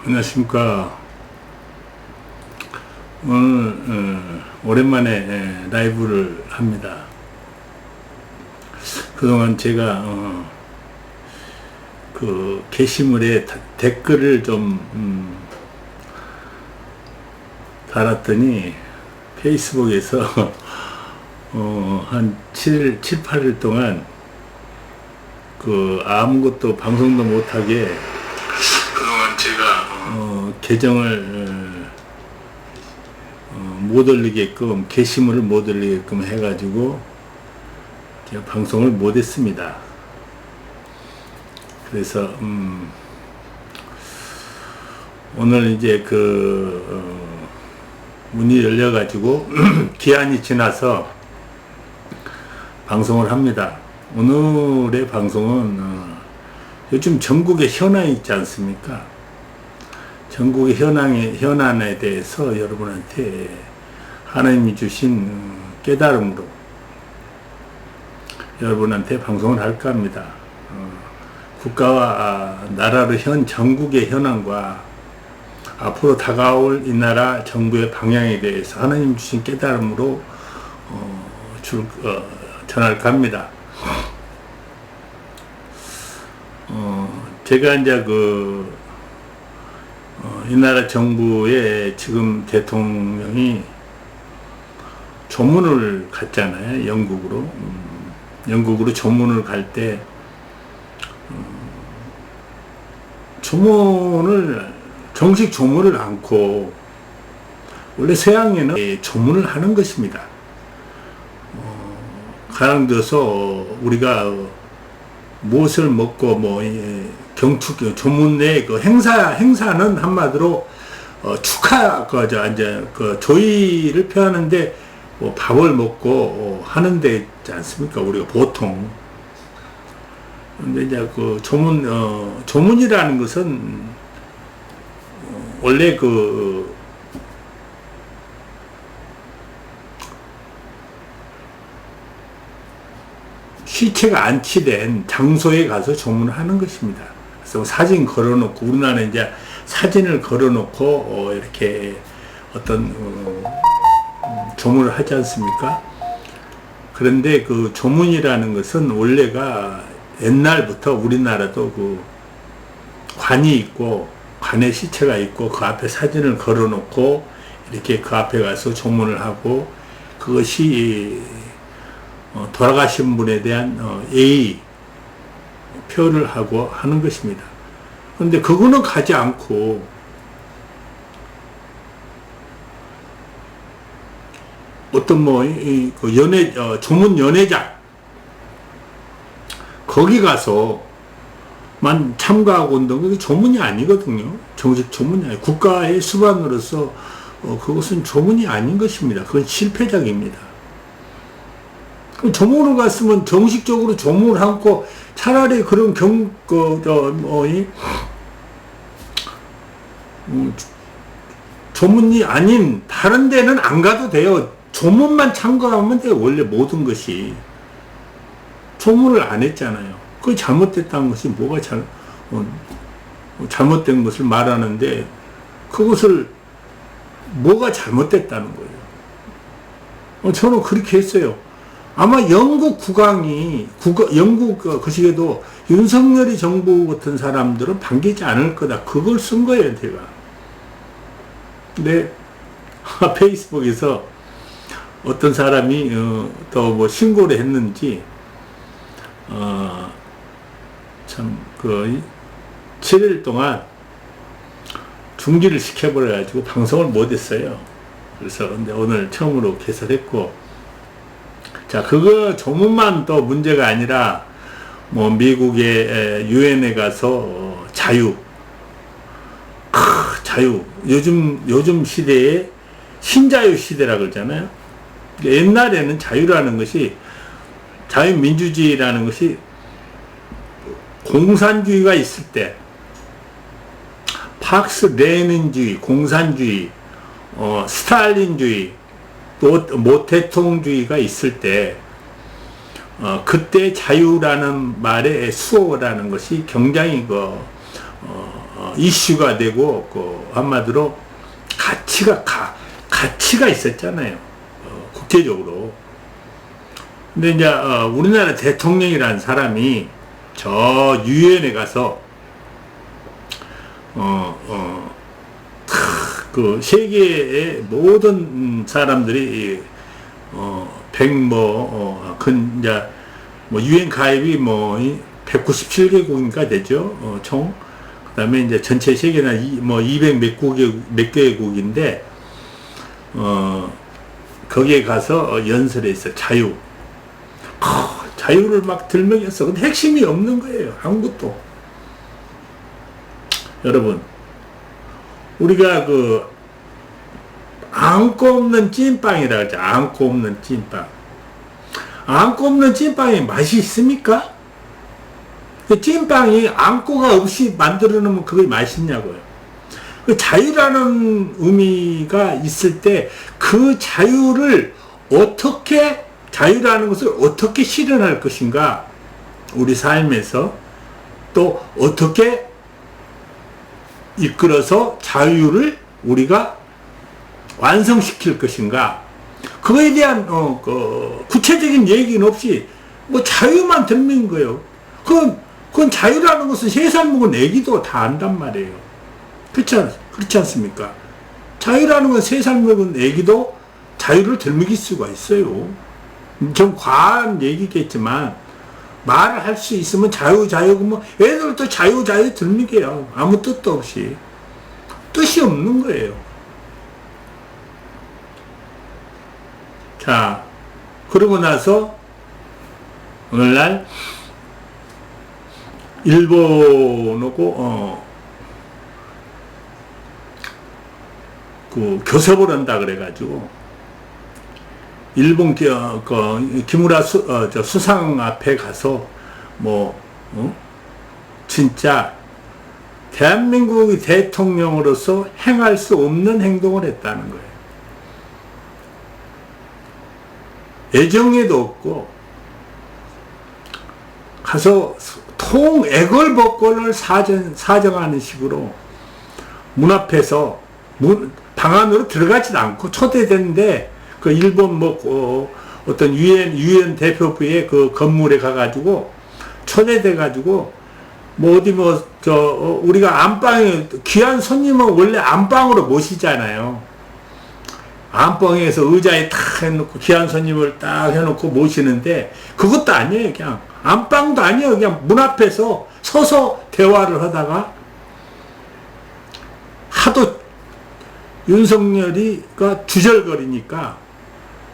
안녕하십니까. 오늘 오랜만에 라이브를 합니다. 그동안 제가 그 게시물에 댓글을 좀 달았더니 페이스북에서 한 7, 8일 동안 그 아무것도 방송도 못하게 그동안 제가 계정을 못 올리게끔, 게시물을 못 올리게끔 해가지고 제가 방송을 못 했습니다. 그래서 오늘 이제 문이 열려가지고 기한이 지나서 방송을 합니다. 오늘의 방송은 요즘 전국의 현안이 있지 않습니까? 전국의 현안에 대해서 여러분한테 하나님이 주신 깨달음으로 여러분한테 방송을 할까 합니다. 국가와 나라의 전국의 현안과 앞으로 다가올 이 나라 정부의 방향에 대해서 하나님 주신 깨달음으로 전할까 합니다. 제가 이제 이 나라 정부의 지금 대통령이 조문을 갔잖아요. 영국으로. 영국으로 조문을 갈 때 정식 조문을 않고, 원래 서양에는 조문을 하는 것입니다. 가령 들어서 우리가 무엇을 먹고 경축 조문 내 행사는 한마디로 축하 조의를 표하는데 밥을 먹고 하는 데 있지 않습니까? 우리가 보통. 근데 이제 조문이라는 것은 원래 시체가 안치된 장소에 가서 조문을 하는 것입니다. 그래서 사진 걸어놓고, 우리나라는 이제 사진을 걸어놓고 이렇게 어떤 조문을 하지 않습니까? 그런데 그 조문이라는 것은 원래가 옛날부터 우리나라도 관이 있고, 관에 시체가 있고, 그 앞에 사진을 걸어놓고 이렇게 그 앞에 가서 조문을 하고, 그것이 돌아가신 분에 대한 예의 표를 하고 하는 것입니다. 그런데 그거는 가지 않고 어떤 조문 연회장 거기 가서만 참가하고 온다는 그게 조문이 아니거든요. 정식 조문이 아니에요. 국가의 수반으로서 그것은 조문이 아닌 것입니다. 그건 실패작입니다. 조문을 갔으면 정식적으로 조문을 하고, 차라리 그런 조문이 아닌 다른 데는 안 가도 돼요. 조문만 참가하면 돼요. 원래 모든 것이. 조문을 안 했잖아요. 그게 잘못됐다는 것이 뭐가 잘못된 것을 말하는데, 그것을 뭐가 잘못됐다는 거예요. 저는 그렇게 했어요. 아마 영국 영국 그 시기에도 윤석열이 정부 같은 사람들은 반기지 않을 거다. 그걸 쓴 거예요, 제가. 근데 페이스북에서 어떤 사람이 또 신고를 했는지 7일 동안 중지를 시켜버려가지고 방송을 못했어요. 그래서 근데 오늘 처음으로 개설했고, 자, 그거 조문만 또 문제가 아니라 미국의 유엔에 가서 자유. 요즘 시대에 신자유 시대라 그러잖아요. 옛날에는 자유라는 것이, 자유민주주의라는 것이 공산주의가 있을 때, 팍스 레닌주의, 공산주의, 스탈린주의, 또 모태통주의가 있을 때 그때 자유라는 말의 수호라는 것이 굉장히 이슈가 되고 한마디로 가치가 있었잖아요. 국제적으로. 근데 이제 우리나라 대통령이라는 사람이 저 유엔에 가서 그 세계의 모든 사람들이 이제 유엔 가입이 197개국인가 되죠. 총. 그다음에 이제 전체 세계나 200 몇 개국인데 거기에 가서 연설했어. 자유를 막 들먹였어. 근데 핵심이 없는 거예요. 아무것도. 여러분, 우리가 안고 없는 찐빵이라 하죠. 안고 없는 찐빵. 안고 없는 찐빵이 맛이 있습니까? 그 찐빵이 안고가 없이 만들어 놓으면 그게 맛있냐고요. 그 자유라는 의미가 있을 때 그 자유라는 것을 어떻게 실현할 것인가, 우리 삶에서 또 어떻게 이끌어서 자유를 우리가 완성시킬 것인가, 그거에 대한 구체적인 얘기는 없이 자유만 들는 거예요. 그건 자유라는 것은 3살 먹은 애기도 다 안단 말이에요. 그렇지 않습니까? 자유라는 건 3살 먹은 애기도 자유를 들먹일 수가 있어요. 좀 과한 얘기겠지만 말을 할 수 있으면 자유 그러면 애들도 자유 들먹여요. 아무 뜻도 없이. 뜻이 없는 거예요. 자, 그러고 나서 오늘날 일본하고 교섭을 한다 그래가지고 일본 기무라 수상 앞에 가서 진짜 대한민국의 대통령으로서 행할 수 없는 행동을 했다는 거예요. 애정에도 없고 가서 애걸복걸을 사정하는 식으로 문 앞에서 방 안으로 들어가지도 않고 초대됐는데 그 일본 어떤 유엔 대표부의 그 건물에 가가지고 초대돼가지고 우리가 안방에 귀한 손님은 원래 안방으로 모시잖아요. 안방에서 의자에 탁 해놓고 귀한 손님을 딱 해놓고 모시는데 그것도 아니에요. 그냥 안방도 아니에요. 그냥 문 앞에서 서서 대화를 하다가 하도 윤석열이가 주절거리니까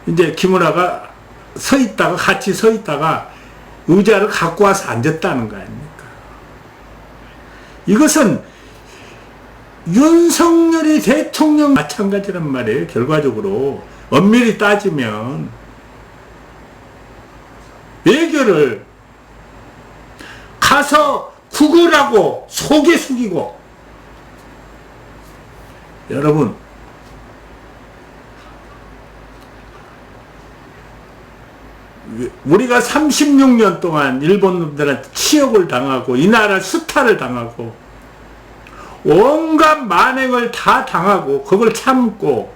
이제 김은하가 같이 서 있다가 의자를 갖고 와서 앉았다는 거 아닙니까? 이것은 윤석열이 대통령 마찬가지란 말이에요. 결과적으로 엄밀히 따지면 외교를 가서 구걸하고 속에 숙이고, 여러분 우리가 36년 동안 일본 놈들한테 치욕을 당하고 이 나라 수탈을 당하고 온갖 만행을 다 당하고 그걸 참고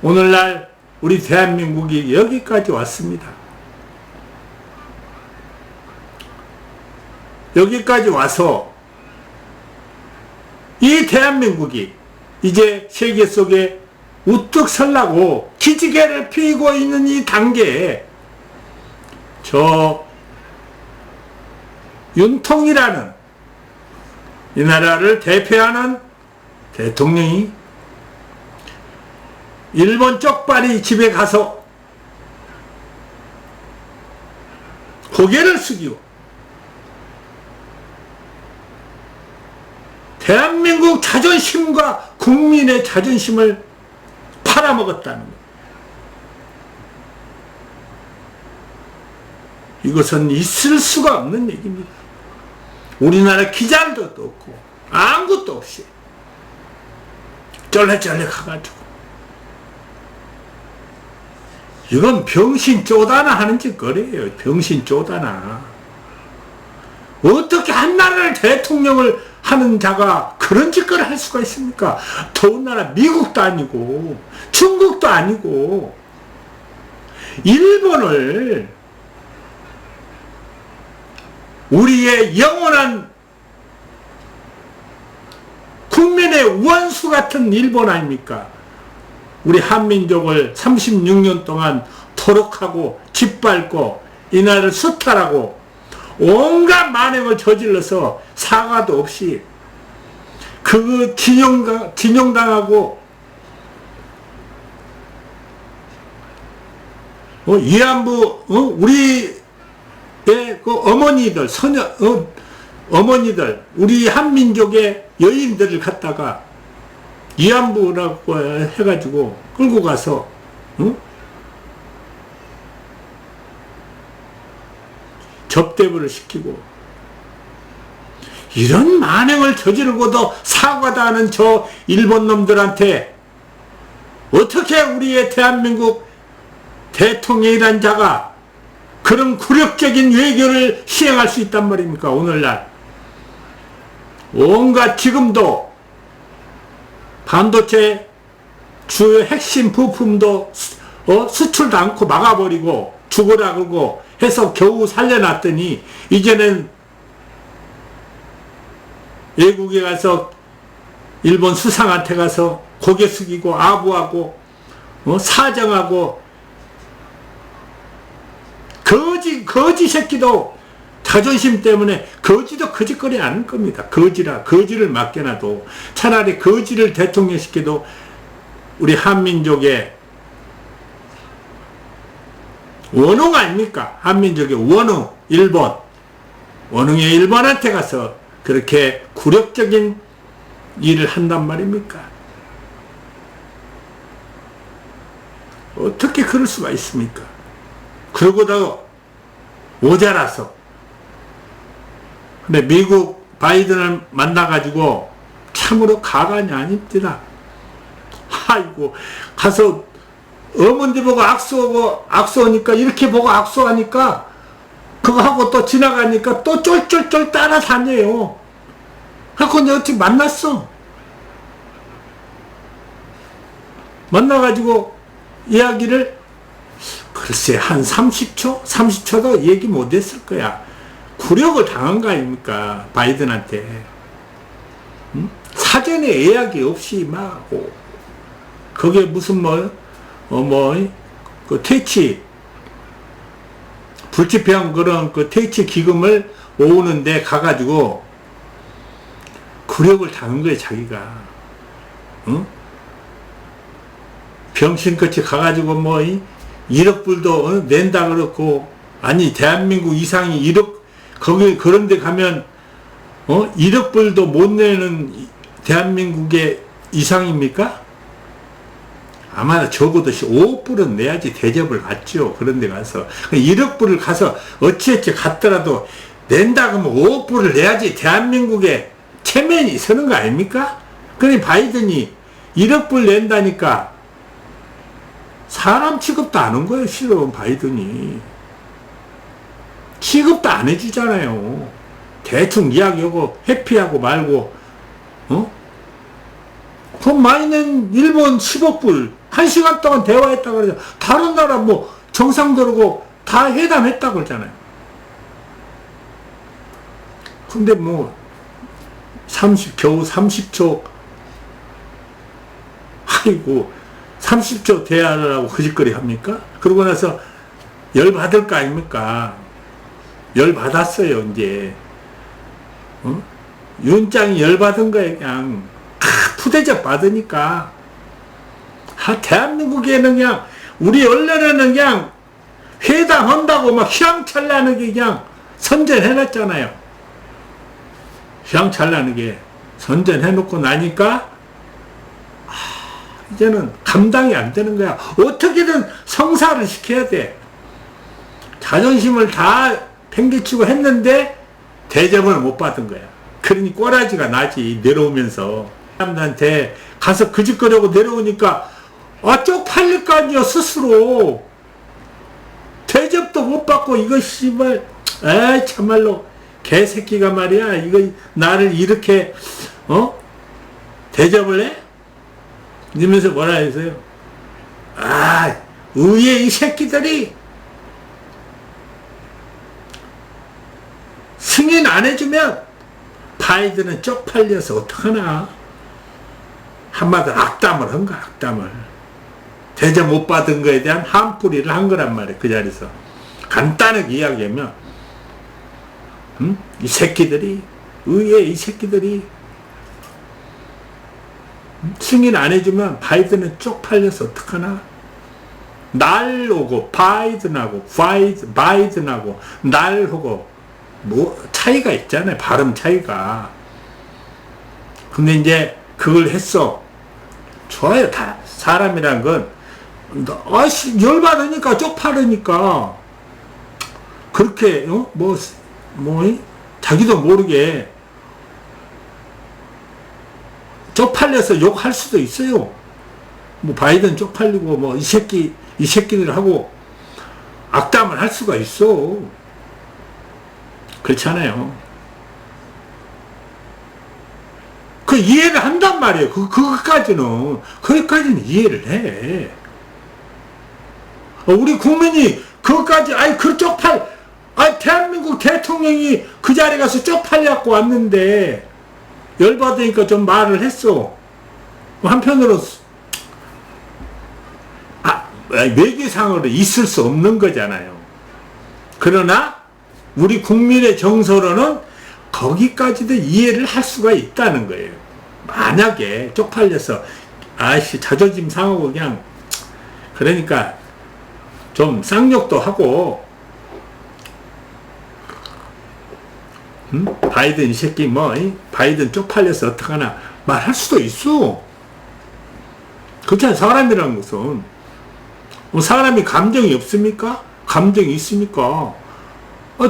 오늘날 우리 대한민국이 여기까지 왔습니다. 여기까지 와서 이 대한민국이 이제 세계 속에 우뚝 설라고 기지개를 피고 있는 이 단계에 저 윤통이라는 이 나라를 대표하는 대통령이 일본 쪽발이 집에 가서 고개를 숙이고 대한민국 자존심과 국민의 자존심을 팔아먹었다는 것. 이것은 있을 수가 없는 얘기입니다. 우리나라 기자들도 없고 아무것도 없이 쩔레쩔레 가가지고 이건 병신 쪼다나 하는 짓거리예요. 병신 쪼다나. 어떻게 한 나라를 대통령을 하는 자가 그런 짓거리 할 수가 있습니까? 더군다나 미국도 아니고 중국도 아니고 일본을 우리의 영원한 국민의 원수 같은 일본 아닙니까? 우리 한민족을 36년 동안 토록하고 짓밟고 이 나라를 수탈하고 온갖 만행을 저질러서 사과도 없이 그 진용당하고 위안부 우리의 그 어머니들 어머니들 우리 한민족의 여인들을 갖다가 위안부라고 해가지고 끌고 가서 접대부를 시키고 이런 만행을 저지르고도 사과도 하는 저 일본 놈들한테 어떻게 우리의 대한민국 대통령이란 자가 그런 굴욕적인 외교를 시행할 수 있단 말입니까? 오늘날 온갖 지금도 반도체 주요 핵심 부품도 수출도 않고 막아버리고 죽으라 그러고 해서 겨우 살려놨더니 이제는 외국에 가서 일본 수상한테 가서 고개 숙이고 아부하고 사정하고 거지 새끼도 자존심 때문에 거지도 거짓거리 않을 겁니다. 거지를 맡겨놔도 차라리 거지를 대통령 시켜도 우리 한민족의 원흥 아닙니까? 한민족의 원흥 원흥의 일본한테 가서 그렇게 굴욕적인 일을 한단 말입니까? 어떻게 그럴 수가 있습니까? 그러고도 모자라서 근데 미국 바이든을 만나가지고 참으로 가관이 아닙니다. 아이고 가서 어머니 보고 악수하니까 이렇게 보고 악수하니까 그거 하고 또 지나가니까 또 쫄쫄쫄 따라 다녀요. 그래서 내가 어떻게 만났어. 만나가지고 이야기를 글쎄 한 30초? 30초도 얘기 못했을 거야. 굴욕을 당한 거 아닙니까? 바이든한테. 사전에 예약이 없이 막 거기에 무슨 그 퇴치 불치병 그런 그 퇴치 기금을 모으는데 가가지고 굴욕을 당한 거예요, 자기가. 응? 병신같이 가가지고 1억 불도 낸다 그렇고 아니 대한민국 이상이 1억 거기 그런데 가면 1억 불도 못 내는 대한민국의 이상입니까? 아마 적어도 5억 불은 내야지 대접을 받죠. 그런데 가서 1억 불을 가서 어찌어찌 갔더라도 낸다 그러면 5억 불을 내야지 대한민국에 체면이 서는 거 아닙니까? 그러니 바이든이 1억 불 낸다니까 사람 취급도 안 한 거예요. 실은 바이든이 취급도 안 해주잖아요. 대충 이야기하고 회피하고 말고 돈 많이 낸 일본 10억 불 1시간 동안 대화했다고 그러죠. 다른 나라 정상들하고 다 회담했다고 그러잖아요. 근데 겨우 30초 아이고 30초 대화를 하고 거짓거리 합니까? 그러고 나서 열 받을 거 아닙니까? 열 받았어요. 이제 윤짱이 열 받은 거예요. 그냥 푸대접 받으니까 대한민국에는 그냥 우리 언론에는 그냥 회담한다고 막 휘황찬란하게 그냥 선전해놨잖아요. 휘황찬란하게 선전해놓고 나니까 이제는 감당이 안 되는 거야. 어떻게든 성사를 시켜야 돼. 자존심을 다 팽개치고 했는데 대접을 못 받은 거야. 그러니 꼬라지가 나지. 내려오면서 사람들한테 가서 그짓거리고 내려오니까 쪽팔릴 거 아니야 스스로. 대접도 못 받고, 이거 씨발, 에이, 참말로, 개새끼가 말이야, 이거, 나를 이렇게, 대접을 해? 이러면서 뭐라 했어요? 아, 의회 이 새끼들이, 승인 안 해주면, 바이든은 쪽팔려서 어떡하나? 한마디로 악담을 한 거야, 악담을. 대접 못 받은 거에 대한 한풀이를 한 거란 말이야, 그 자리에서. 간단하게 이야기하면, 이 새끼들이, 의회 이 새끼들이, 승인 안 해주면 바이든은 쪽팔려서 어떡하나? 날하고, 바이든하고, 날하고, 뭐, 차이가 있잖아요, 발음 차이가. 근데 이제, 그걸 했어. 좋아요, 다. 사람이란 건, 아씨, 열받으니까, 쪽팔으니까, 그렇게, 자기도 모르게, 쪽팔려서 욕할 수도 있어요. 뭐, 바이든 쪽팔리고, 뭐, 이 새끼들 하고, 악담을 할 수가 있어. 그렇잖아요. 그 이해를 한단 말이에요. 거기까지는 이해를 해. 우리 국민이 그것까지, 대한민국 대통령이 그 자리에 가서 쪽팔려갖고 왔는데, 열받으니까 좀 말을 했어. 한편으로, 외교상으로 있을 수 없는 거잖아요. 그러나, 우리 국민의 정서로는 거기까지도 이해를 할 수가 있다는 거예요. 만약에 쪽팔려서, 자존심 상하고 그냥, 그러니까, 좀 쌍욕도 하고, 바이든 이 새끼 바이든 쪽팔려서 어떡하나 말할 수도 있어. 그렇잖아. 사람이라는 것은 사람이 감정이 없습니까? 감정이 있습니까?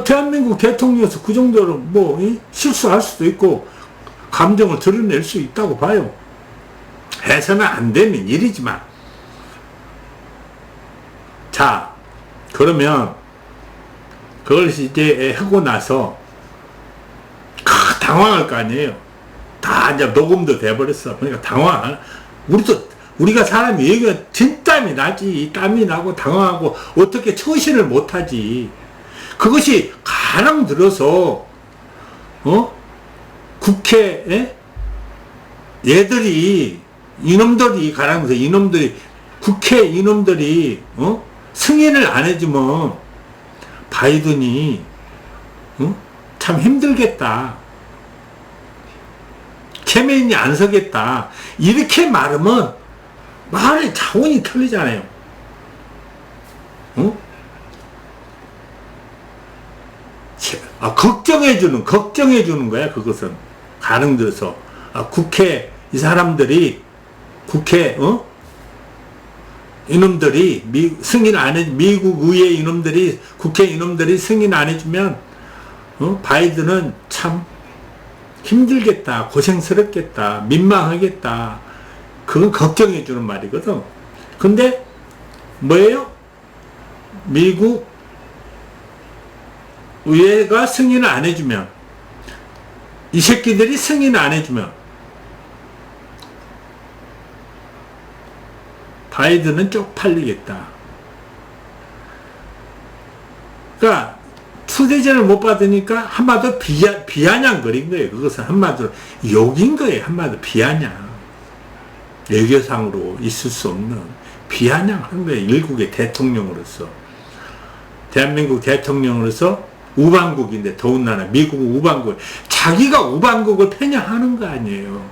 대한민국 대통령에서 그 정도로 실수할 수도 있고 감정을 드러낼 수 있다고 봐요. 해서는 안 되는 일이지만. 자, 그러면 그걸 이제 하고 나서 당황할 거 아니에요. 다 이제 녹음도 돼버렸어. 그러니까 우리가 사람이 얘기가 진땀이 나지. 땀이 나고 당황하고 어떻게 처신을 못하지. 그것이 가랑 들어서 국회 이놈들이 가랑 들어서 국회 이놈들이 승인을 안 해주면 바이든이 참 힘들겠다. 체면이 안 서겠다. 이렇게 말하면 말의 자원이 틀리잖아요. 걱정해주는 거야, 그것은. 가능 들어서. 국회, 이 사람들이, 이놈들이, 승인 안 해, 미국 의회 이놈들이, 국회 이놈들이 승인 안 해주면, 바이든은 참 힘들겠다, 고생스럽겠다, 민망하겠다. 그건 걱정해주는 말이거든. 근데, 뭐예요? 미국 의회가 승인을 안 해주면, 이 새끼들이 승인을 안 해주면, 바이든은 쪽팔리겠다. 그러니까, 투대전을 못 받으니까 한마디로 비아냥거린 거예요. 그것은 한마디로 욕인 거예요. 한마디로 비아냥. 외교상으로 있을 수 없는 비아냥한 거예요. 일국의 대통령으로서. 대한민국 대통령으로서 우방국인데 더군다나 미국은 우방국. 자기가 우방국을 편향하는 거 아니에요.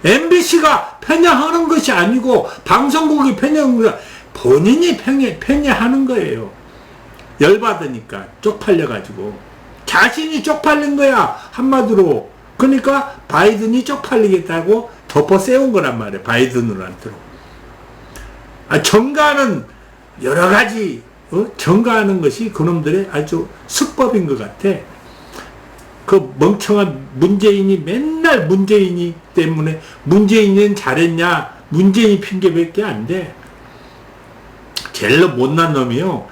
MBC가 편향하는 것이 아니고 방송국이 편향하는 거 본인이 편향하는 거예요. 열받으니까 쪽팔려가지고 자신이 쪽팔린 거야 한마디로. 그러니까 바이든이 쪽팔리겠다고 덮어 세운 거란 말이에요. 바이든으로한테로. 정가는 여러 가지 정가하는 것이 그놈들의 아주 수법인 것 같아. 그 멍청한 문재인이 맨날 문재인이 때문에 문재인은 잘했냐 문재인 핑계밖에 안 돼. 제일 못난 놈이요.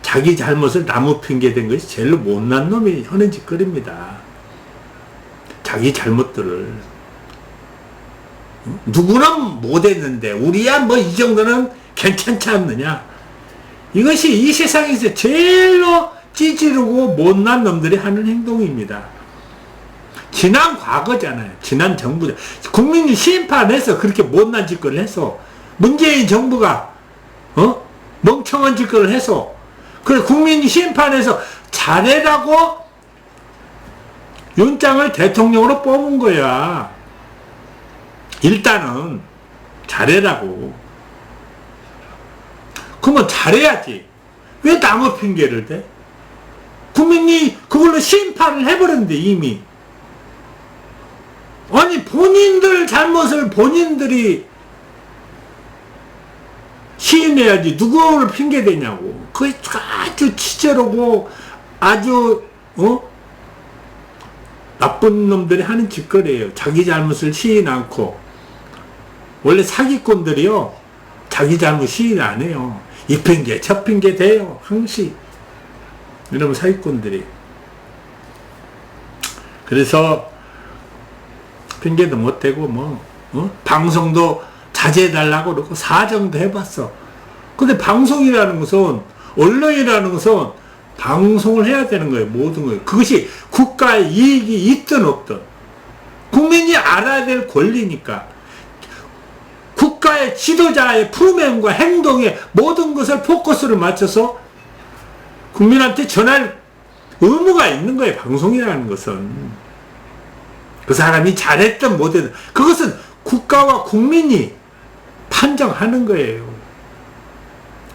자기 잘못을 나무 핑계댄 것이 제일 못난 놈이 하는 짓거리입니다. 자기 잘못들을. 누구는 못했는데 우리야 뭐 이 정도는 괜찮지 않느냐. 이것이 이 세상에서 제일로 찌질하고 못난 놈들이 하는 행동입니다. 지난 과거잖아요. 지난 정부. 국민이 심판해서 그렇게 못난 짓거리를 해서 문재인 정부가 멍청한 짓거리를 해서 그래 국민이 심판해서 잘해라고 윤장을 대통령으로 뽑은 거야. 일단은 잘해라고. 그러면 잘해야지. 왜 나무 핑계를 대? 국민이 그걸로 심판을 해버렸는데 이미. 아니 본인들 잘못을 본인들이 시인해야지 누구를 핑계대냐고. 그게 아주 치졸하고 아주 나쁜 놈들이 하는 짓거리예요. 자기 잘못을 시인 않고. 원래 사기꾼들이요 자기 잘못 시인 안 해요. 이 핑계 저 핑계 대요 항시. 이러면 사기꾼들이. 그래서 핑계도 못 대고 방송도 자제해달라고 그러고 사정도 해봤어. 근데 방송이라는 것은 언론이라는 것은 방송을 해야 되는 거예요. 모든 거예요. 그것이 국가의 이익이 있든 없든 국민이 알아야 될 권리니까. 국가의 지도자의 프로그램과 행동에 모든 것을 포커스를 맞춰서 국민한테 전할 의무가 있는 거예요. 방송이라는 것은. 그 사람이 잘했든 못했든 그것은 국가와 국민이 판정하는 거예요.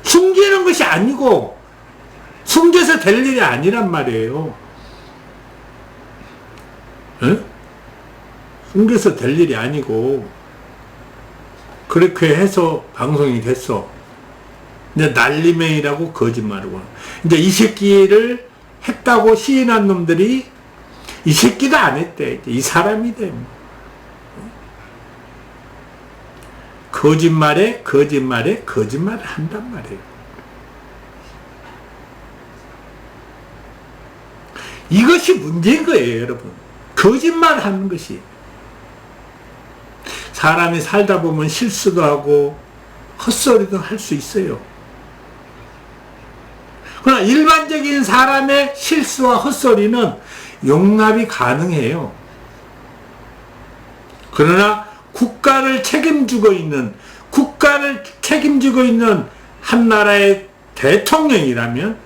숨기는 것이 아니고 숨겨서 될 일이 아니란 말이에요. 에? 숨겨서 될 일이 아니고 그렇게 해서 방송이 됐어. 이제 날리맹이라고 거짓말하고. 이제 이 새끼를 했다고 시인한 놈들이 이 새끼도 안 했대. 이 사람이 돼. 거짓말에 거짓말을 한단 말이에요. 이것이 문제인 거예요, 여러분. 거짓말 하는 것이. 사람이 살다 보면 실수도 하고 헛소리도 할 수 있어요. 그러나 일반적인 사람의 실수와 헛소리는 용납이 가능해요. 그러나 국가를 책임지고 있는 한 나라의 대통령이라면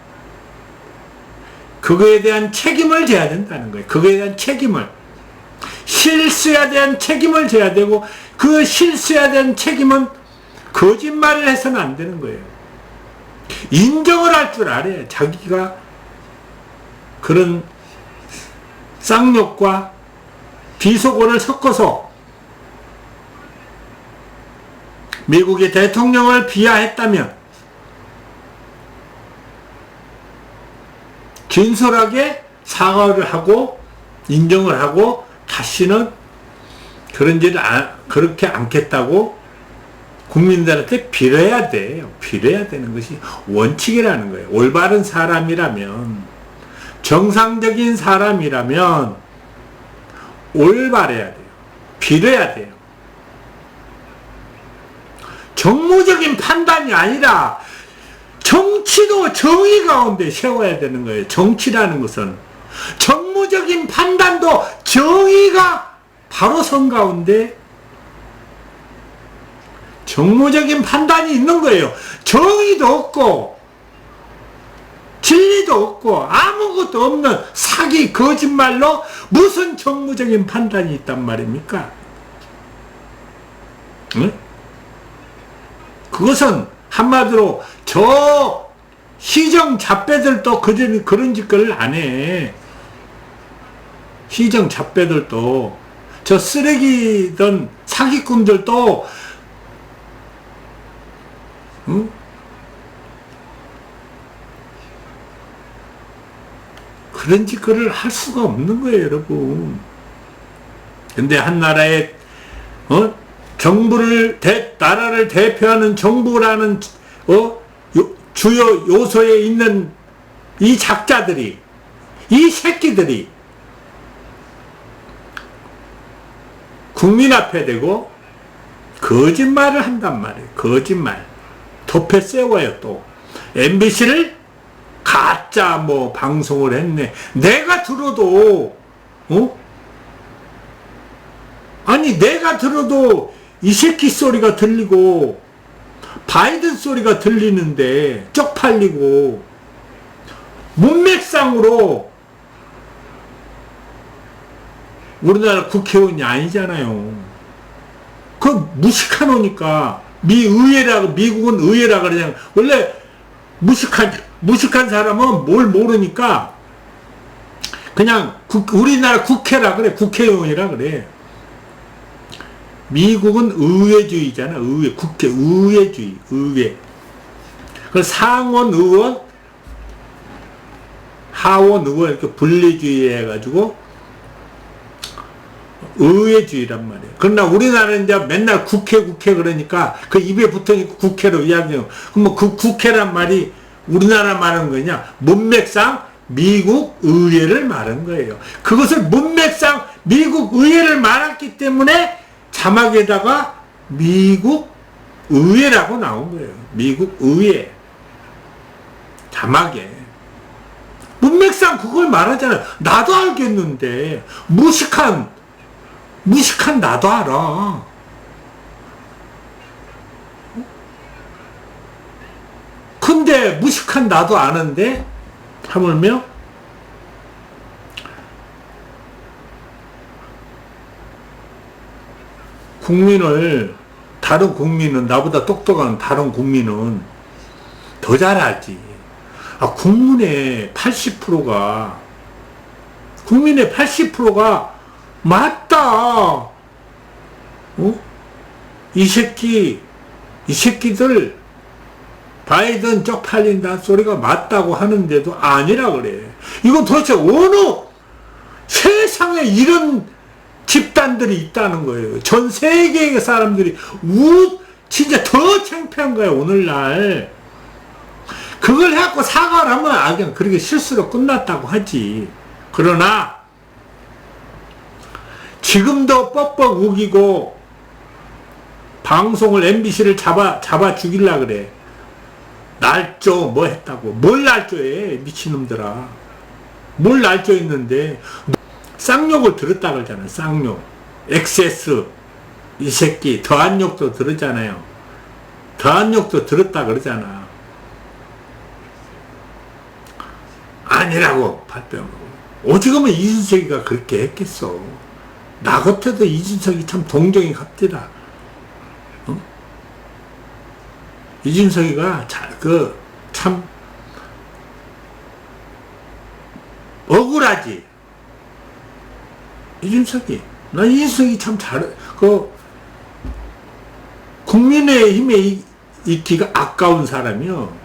그거에 대한 책임을 져야 된다는 거예요. 그거에 대한 책임을. 실수에 대한 책임을 져야 되고 그 실수에 대한 책임은 거짓말을 해서는 안 되는 거예요. 인정을 할 줄 알아요. 자기가 그런 쌍욕과 비속어를 섞어서 미국의 대통령을 비하했다면 진솔하게 사과를 하고 인정을 하고 다시는 그런 짓을 그렇게 않겠다고 국민들한테 빌어야 돼요. 빌어야 되는 것이 원칙이라는 거예요. 올바른 사람이라면, 정상적인 사람이라면 올바래야 돼요. 빌어야 돼요. 정무적인 판단이 아니라 정치도 정의 가운데 세워야 되는 거예요. 정치라는 것은 정무적인 판단도 정의가 바로 선 가운데 정무적인 판단이 있는 거예요. 정의도 없고 진리도 없고 아무것도 없는 사기 거짓말로 무슨 정무적인 판단이 있단 말입니까? 응? 그것은 한마디로 저 시정 잡배들도 그런 짓거리를 안 해. 시정 잡배들도 저 쓰레기든 사기꾼들도 응? 그런 짓거리를 할 수가 없는 거예요, 여러분. 근데 한 나라의 정부를 나라를 대표하는 정부라는 주요 요소에 있는 이 작자들이, 이 새끼들이 국민 앞에 대고 거짓말을 한단 말이에요. 거짓말. 덮에 세워요. 또 MBC를 가짜 뭐 방송을 했네. 내가 들어도 아니 내가 들어도 이 새끼 소리가 들리고 바이든 소리가 들리는데 쪽팔리고 문맥상으로 우리나라 국회의원이 아니잖아요. 그 무식한 오니까 미국은 의회라 그러냐. 원래 무식한 사람은 뭘 모르니까 그냥 우리나라 국회라 그래. 국회의원이라 그래. 미국은 의회주의잖아. 의회, 국회, 의회주의, 의회. 그 상원 의원, 하원 의원 이렇게 분리주의 해가지고 의회주의란 말이에요. 그러나 우리나라는 이제 맨날 국회 그러니까 그 입에 붙으니까 국회로 이야기해요. 그럼 그 국회란 말이 우리나라 말하는 거냐? 문맥상 미국 의회를 말한 거예요. 그것을 문맥상 미국 의회를 말했기 때문에 자막에다가 미국 의회라고 나온 거예요. 미국 의회. 자막에. 문맥상 그걸 말하잖아요. 나도 알겠는데, 무식한 나도 알아. 근데 무식한 나도 아는데, 하물며, 다른 국민은, 나보다 똑똑한 다른 국민은 더 잘 알지. 국민의 80%가 맞다. 이 새끼들 바이든 쪽팔린다는 소리가 맞다고 하는데도 아니라 그래. 이건 도대체 어느 세상에 이런 집단들이 있다는 거예요. 전 세계의 사람들이 진짜 더 창피한 거야, 오늘날. 그걸 해갖고 사과를 하면 그냥 그렇게 실수로 끝났다고 하지. 그러나 지금도 뻑뻑 우기고 방송을 MBC를 잡아 죽일라 그래. 날조 뭐 했다고. 뭘 날조해, 미친놈들아. 뭘 날조했는데. 쌍욕을 들었다 그러잖아요. 쌍욕. XS. 이 새끼. 더한 욕도 들었잖아요. 더한 욕도 들었다 그러잖아. 아니라고 발표하고. 오죽하면 이준석이가 그렇게 했겠어. 나 같아도 이준석이 참 동정이 갑디다. 이준석이가 참 억울하지. 난 이준석이 참 국민의힘에 있기가 아까운 사람이요.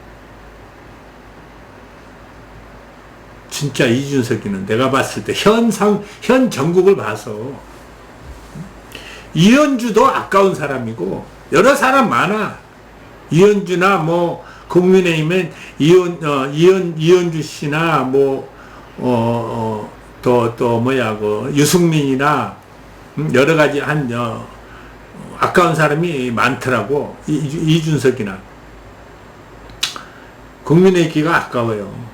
진짜 이준석이는 내가 봤을 때 현 정국을 봐서 이현주도 아까운 사람이고 여러 사람 많아. 이현주나 뭐 국민의힘은 이현주 씨나 유승민이나 여러 가지 아까운 사람이 많더라고. 이준석이나 국민의힘가 아까워요.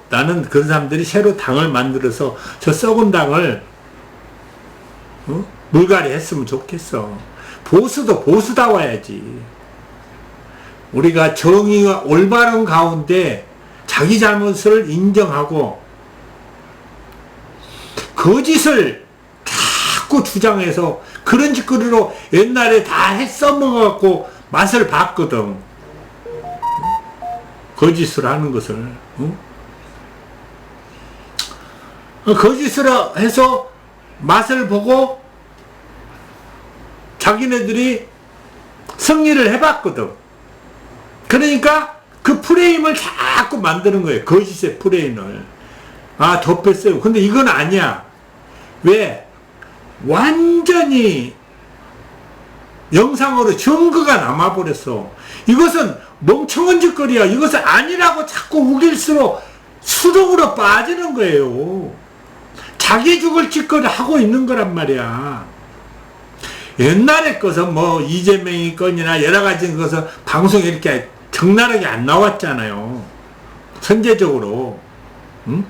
나는 그런 사람들이 새로 당을 만들어서 저 썩은 당을 물갈이 했으면 좋겠어. 보수도 보수다워야지. 우리가 정의와 올바른 가운데 자기 잘못을 인정하고 거짓을 자꾸 주장해서 그런 짓거리로 옛날에 다 써먹어갖고 맛을 봤거든. 거짓을 하는 것을. 거짓을 해서 맛을 보고 자기네들이 승리를 해봤거든. 그러니까 그 프레임을 자꾸 만드는 거예요. 거짓의 프레임을. 덮였어요. 근데 이건 아니야. 왜? 완전히 영상으로 증거가 남아버렸어. 이것은 멍청한 짓거리야. 이것은 아니라고 자꾸 우길수록 수동으로 빠지는 거예요. 자기 죽을 짓거리 하고 있는 거란 말이야. 옛날에 것은 뭐 이재명이 건이나 여러 가지 것은 방송에 이렇게 적나라하게 안 나왔잖아요. 선제적으로. 응?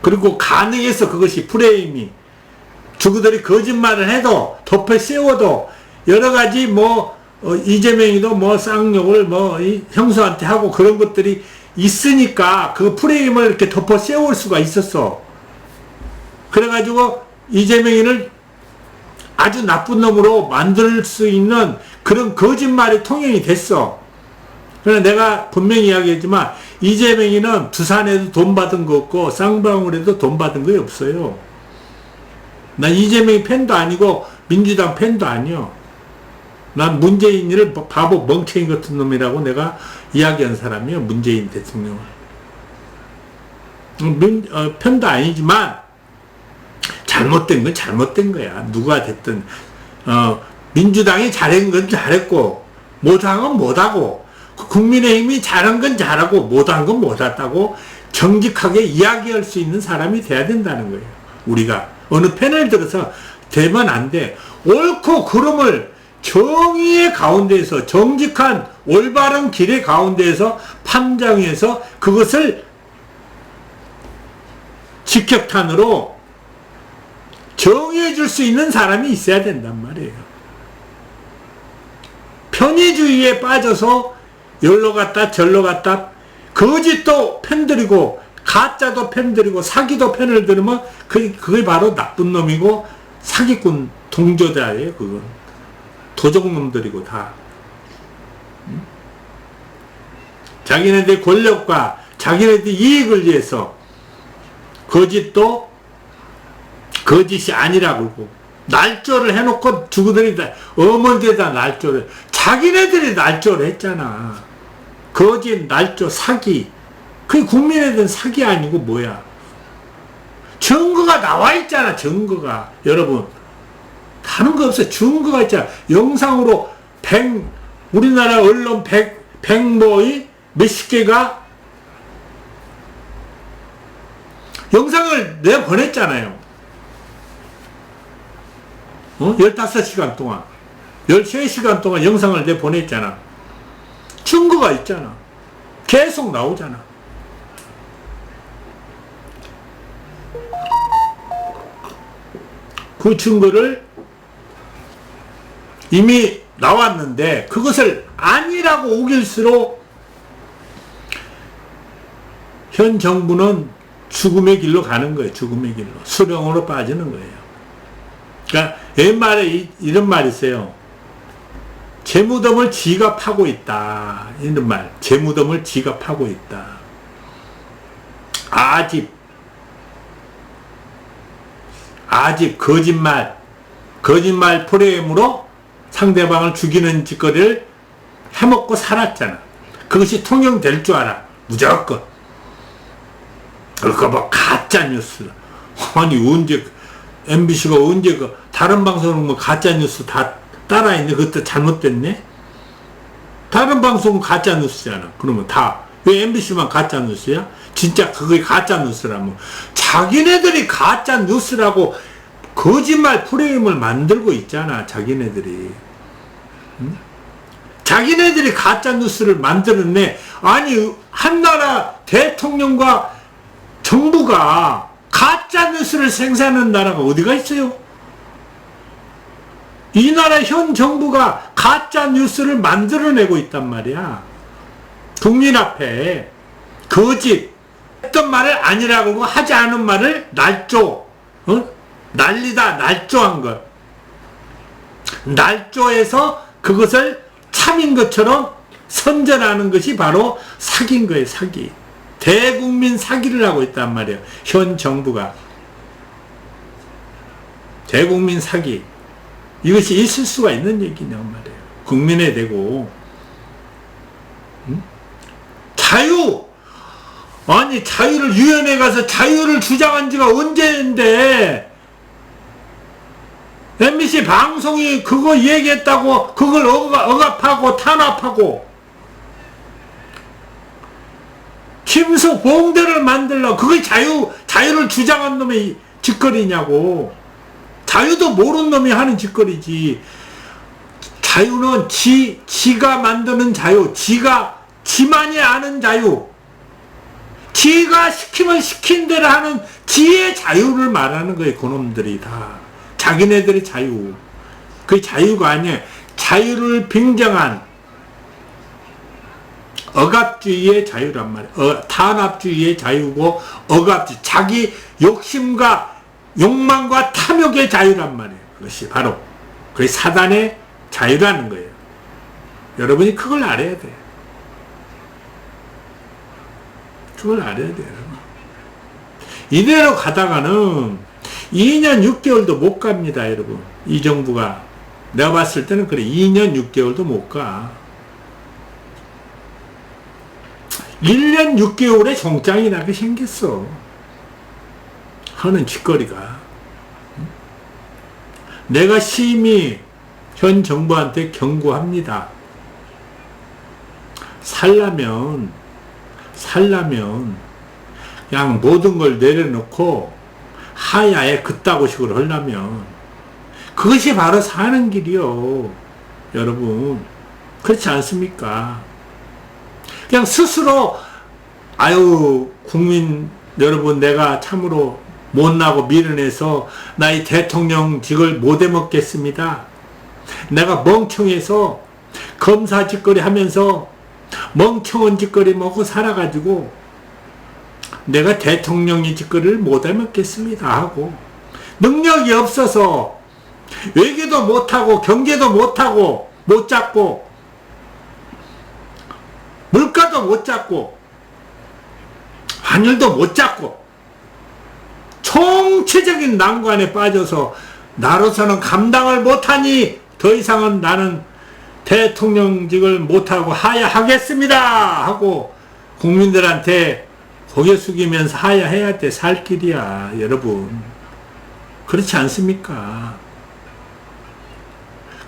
그리고 가능해서 그것이 프레임이 주구들이 거짓말을 해도 덮어 씌워도 여러 가지 뭐 이재명이도 뭐 쌍욕을 뭐 형수한테 하고 그런 것들이 있으니까 그 프레임을 이렇게 덮어 씌울 수가 있었어. 그래가지고 이재명이를 아주 나쁜 놈으로 만들 수 있는 그런 거짓말이 통용이 됐어. 그러나 내가 분명히 이야기했지만 이재명이는 부산에도 돈 받은 거 없고 쌍방울에도 돈 받은 거 없어요. 난 이재명이 팬도 아니고 민주당 팬도 아니요. 난 문재인을 바보 멍청이 같은 놈이라고 내가 이야기한 사람이요. 문재인 대통령을. 편도 아니지만 잘못된 건 잘못된 거야. 누가 됐든 민주당이 잘한 건 잘했고 못한 건 못하고 국민의힘이 잘한 건 잘하고 못한 건 못했다고 정직하게 이야기할 수 있는 사람이 돼야 된다는 거예요. 우리가 어느 편을 들어서 되면 안 돼. 옳고 그름을 정의의 가운데에서 정직한 올바른 길의 가운데에서 판정해서 그것을 직격탄으로 정의해 줄 수 있는 사람이 있어야 된단 말이에요. 편의주의에 빠져서 여기로 갔다 절로 갔다 거짓도 편들이고 가짜도 편들이고 사기도 편을 들으면 그게 바로 나쁜 놈이고 사기꾼 동조자예요. 그건 도적놈들이고 다. 자기네들 권력과 자기네들 이익을 위해서 거짓도 거짓이 아니라고 그러고 날조를 해놓고 주구들이 다 어머니들다 날조를 자기네들이 날조를 했잖아. 거짓, 날조, 사기. 그게 국민애들은 사기 아니고 뭐야. 증거가 나와 있잖아. 증거가. 여러분 다른 거 없어요. 증거가 있잖아. 영상으로 우리나라 언론 100뭐이 몇십 개가 영상을 내가 보냈잖아요. 15시간 동안 13시간 동안 영상을 내가 보냈잖아. 증거가 있잖아. 계속 나오잖아. 그 증거를 이미 나왔는데 그것을 아니라고 우길수록 현 정부는 죽음의 길로 가는 거예요. 죽음의 길로. 수령으로 빠지는 거예요. 그러니까 옛말에 이런 말이 있어요. 제 무덤을 지가 파고 있다. 이런 말. 제 무덤을 지가 파고 있다. 아집 거짓말 프레임으로 상대방을 죽이는 짓거리를 해먹고 살았잖아. 그것이 통용될 줄 알아. 무조건. 그러니까 뭐 가짜뉴스. 아니 언제 MBC가 언제 다른 방송은 뭐 가짜뉴스 다 따라했네. 그것도 잘못됐네. 다른 방송은 가짜뉴스잖아. 그러면 다. 왜 MBC만 가짜뉴스야? 진짜 그게 가짜뉴스라면 자기네들이 가짜뉴스라고 거짓말 프레임을 만들고 있잖아. 자기네들이. 응? 자기네들이 가짜뉴스를 만들었네. 아니 한나라 대통령과 정부가 가짜뉴스를 생산하는 나라가 어디가 있어요? 이 나라 현 정부가 가짜뉴스를 만들어내고 있단 말이야. 국민 앞에 거짓 했던 말을 아니라고 하지 않은 말을 날조 난리다 날조한 것 날조해서 그것을 참인 것처럼 선전하는 것이 바로 사기인 거예요. 사기. 대국민 사기를 하고 있단 말이에요. 현 정부가. 대국민 사기. 이것이 있을 수가 있는 얘기냐 말이에요. 국민에 대고. 응? 자유! 아니 자유를 유엔에 가서 자유를 주장한 지가 언제인데 MBC 방송이 그거 얘기했다고 그걸 억압하고 탄압하고 김수 봉대를 만들러 그게 자유를 주장한 놈의 짓거리냐고. 자유도 모르는 놈이 하는 짓거리지. 자유는 지가 만드는 자유, 지만이 아는 자유, 지가 시키면 시킨 대로 하는 지의 자유를 말하는 거예요. 그놈들이 다 자기네들의 자유. 그게 자유가 아니에요. 자유를 빙정한 억압주의의 자유란 말이에요. 탄압주의의 자유고 억압주의, 자기 욕심과 욕망과 탐욕의 자유란 말이에요. 그것이 바로 그게 사단의 자유라는 거예요. 여러분이 그걸 알아야 돼요. 그걸 알아야 돼요. 이대로 가다가는 2년 6개월도 못 갑니다, 여러분. 이 정부가. 내가 봤을 때는 그래. 2년 6개월도 못 가. 1년 6개월에 종장이 나게 생겼어. 하는 짓거리가. 내가 심히 현 정부한테 경고합니다. 살려면 그냥 모든 걸 내려놓고 하야에 그따구식으로 하려면 그것이 바로 사는 길이요. 여러분 그렇지 않습니까? 그냥 스스로 국민 여러분, 내가 참으로 못나고 미련해서 나의 대통령직을 못 해먹겠습니다. 내가 멍청해서 검사 짓거리 하면서 멍청한 짓거리 먹고 살아가지고 내가 대통령의 짓거리를 못 해먹겠습니다 하고, 능력이 없어서 외교도 못하고 경제도 못하고 못 잡고 물가도 못 잡고 환율도 못 잡고 총체적인 난관에 빠져서 나로서는 감당을 못하니 더 이상은 나는 대통령직을 못하고 하야하겠습니다 하고 국민들한테 고개 숙이면서 하야해야 돼. 살 길이야 여러분. 그렇지 않습니까?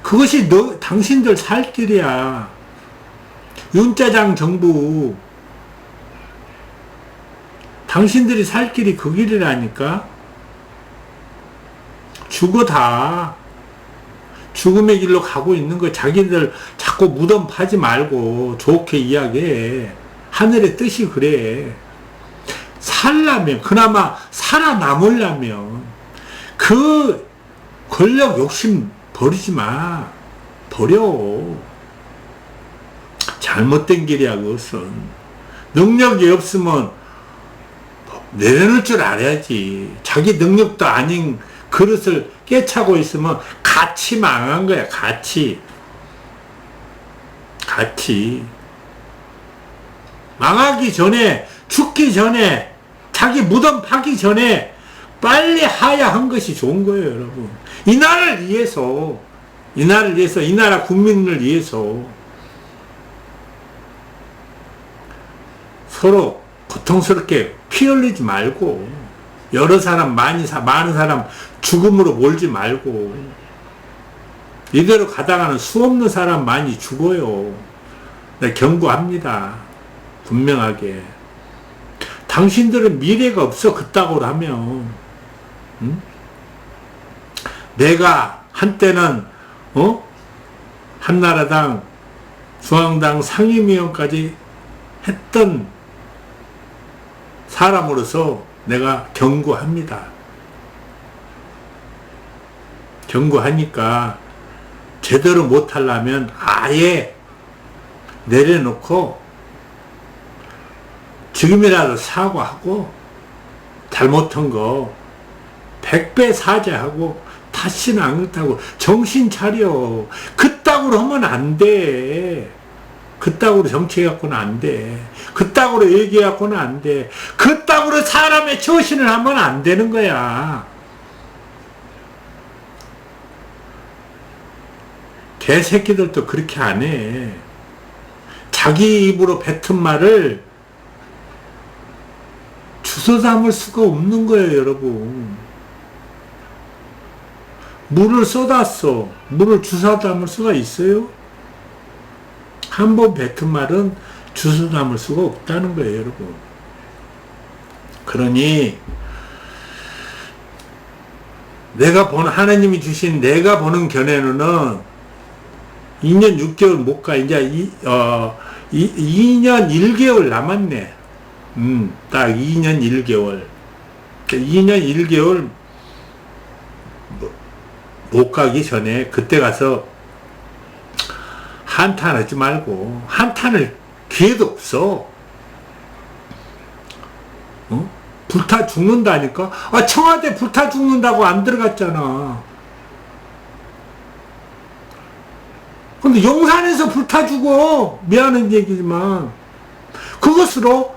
그것이 당신들 살 길이야. 윤짜장 정부, 당신들이 살 길이 그 길이라니까. 죽어 다 죽음의 길로 가고 있는 거. 자기들 자꾸 무덤 파지 말고 좋게 이야기해. 하늘의 뜻이 그래. 살라면, 그나마 살아남으려면 그 권력 욕심 버리지 마. 버려. 잘못된 길이야 그것은. 능력이 없으면 내려놓을 줄 알아야지. 자기 능력도 아닌 그릇을 깨차고 있으면 같이 망한 거야. 같이 망하기 전에, 죽기 전에, 자기 무덤 파기 전에 빨리 하야한 것이 좋은 거예요 여러분. 이 나라를 위해서, 이 나라 국민을 위해서 서로 고통스럽게 피 흘리지 말고, 여러 사람, 많은 사람 죽음으로 몰지 말고, 이대로 가다가는 수없는 사람 많이 죽어요. 내가 경고합니다. 분명하게. 당신들은 미래가 없어. 그따구로 하면. 응? 내가 한때는 한나라당, 중앙당 상임위원까지 했던 사람으로서 내가 경고합니다. 경고하니까 제대로 못하려면 아예 내려놓고 지금이라도 사과하고 잘못한 거 100배 사죄하고 다시는 안 그렇다고 정신 차려. 그따구로 하면 안 돼. 그따구로 정치해갖고는 안 돼. 그따구로 얘기해갖고는 안 돼. 그따구로 사람의 처신을 하면 안 되는 거야. 개새끼들도 그렇게 안 해. 자기 입으로 뱉은 말을 주워 담을 수가 없는 거예요 여러분. 물을 쏟았어. 물을 주워 담을 수가 있어요? 한 번 뱉은 말은 주워 담을 수가 없다는 거예요, 여러분. 그러니 하나님이 주신 내가 보는 견해로는 2년 6개월 못 가. 이제 2년 1개월 남았네. 딱 2년 1개월. 2년 1개월 못 가기 전에 그때 가서 한탄하지 말고, 한탄할 기회도 없어. 불타 죽는다니까? 청와대 불타 죽는다고 안 들어갔잖아. 근데 용산에서 불타 죽어. 미안한 얘기지만. 그것으로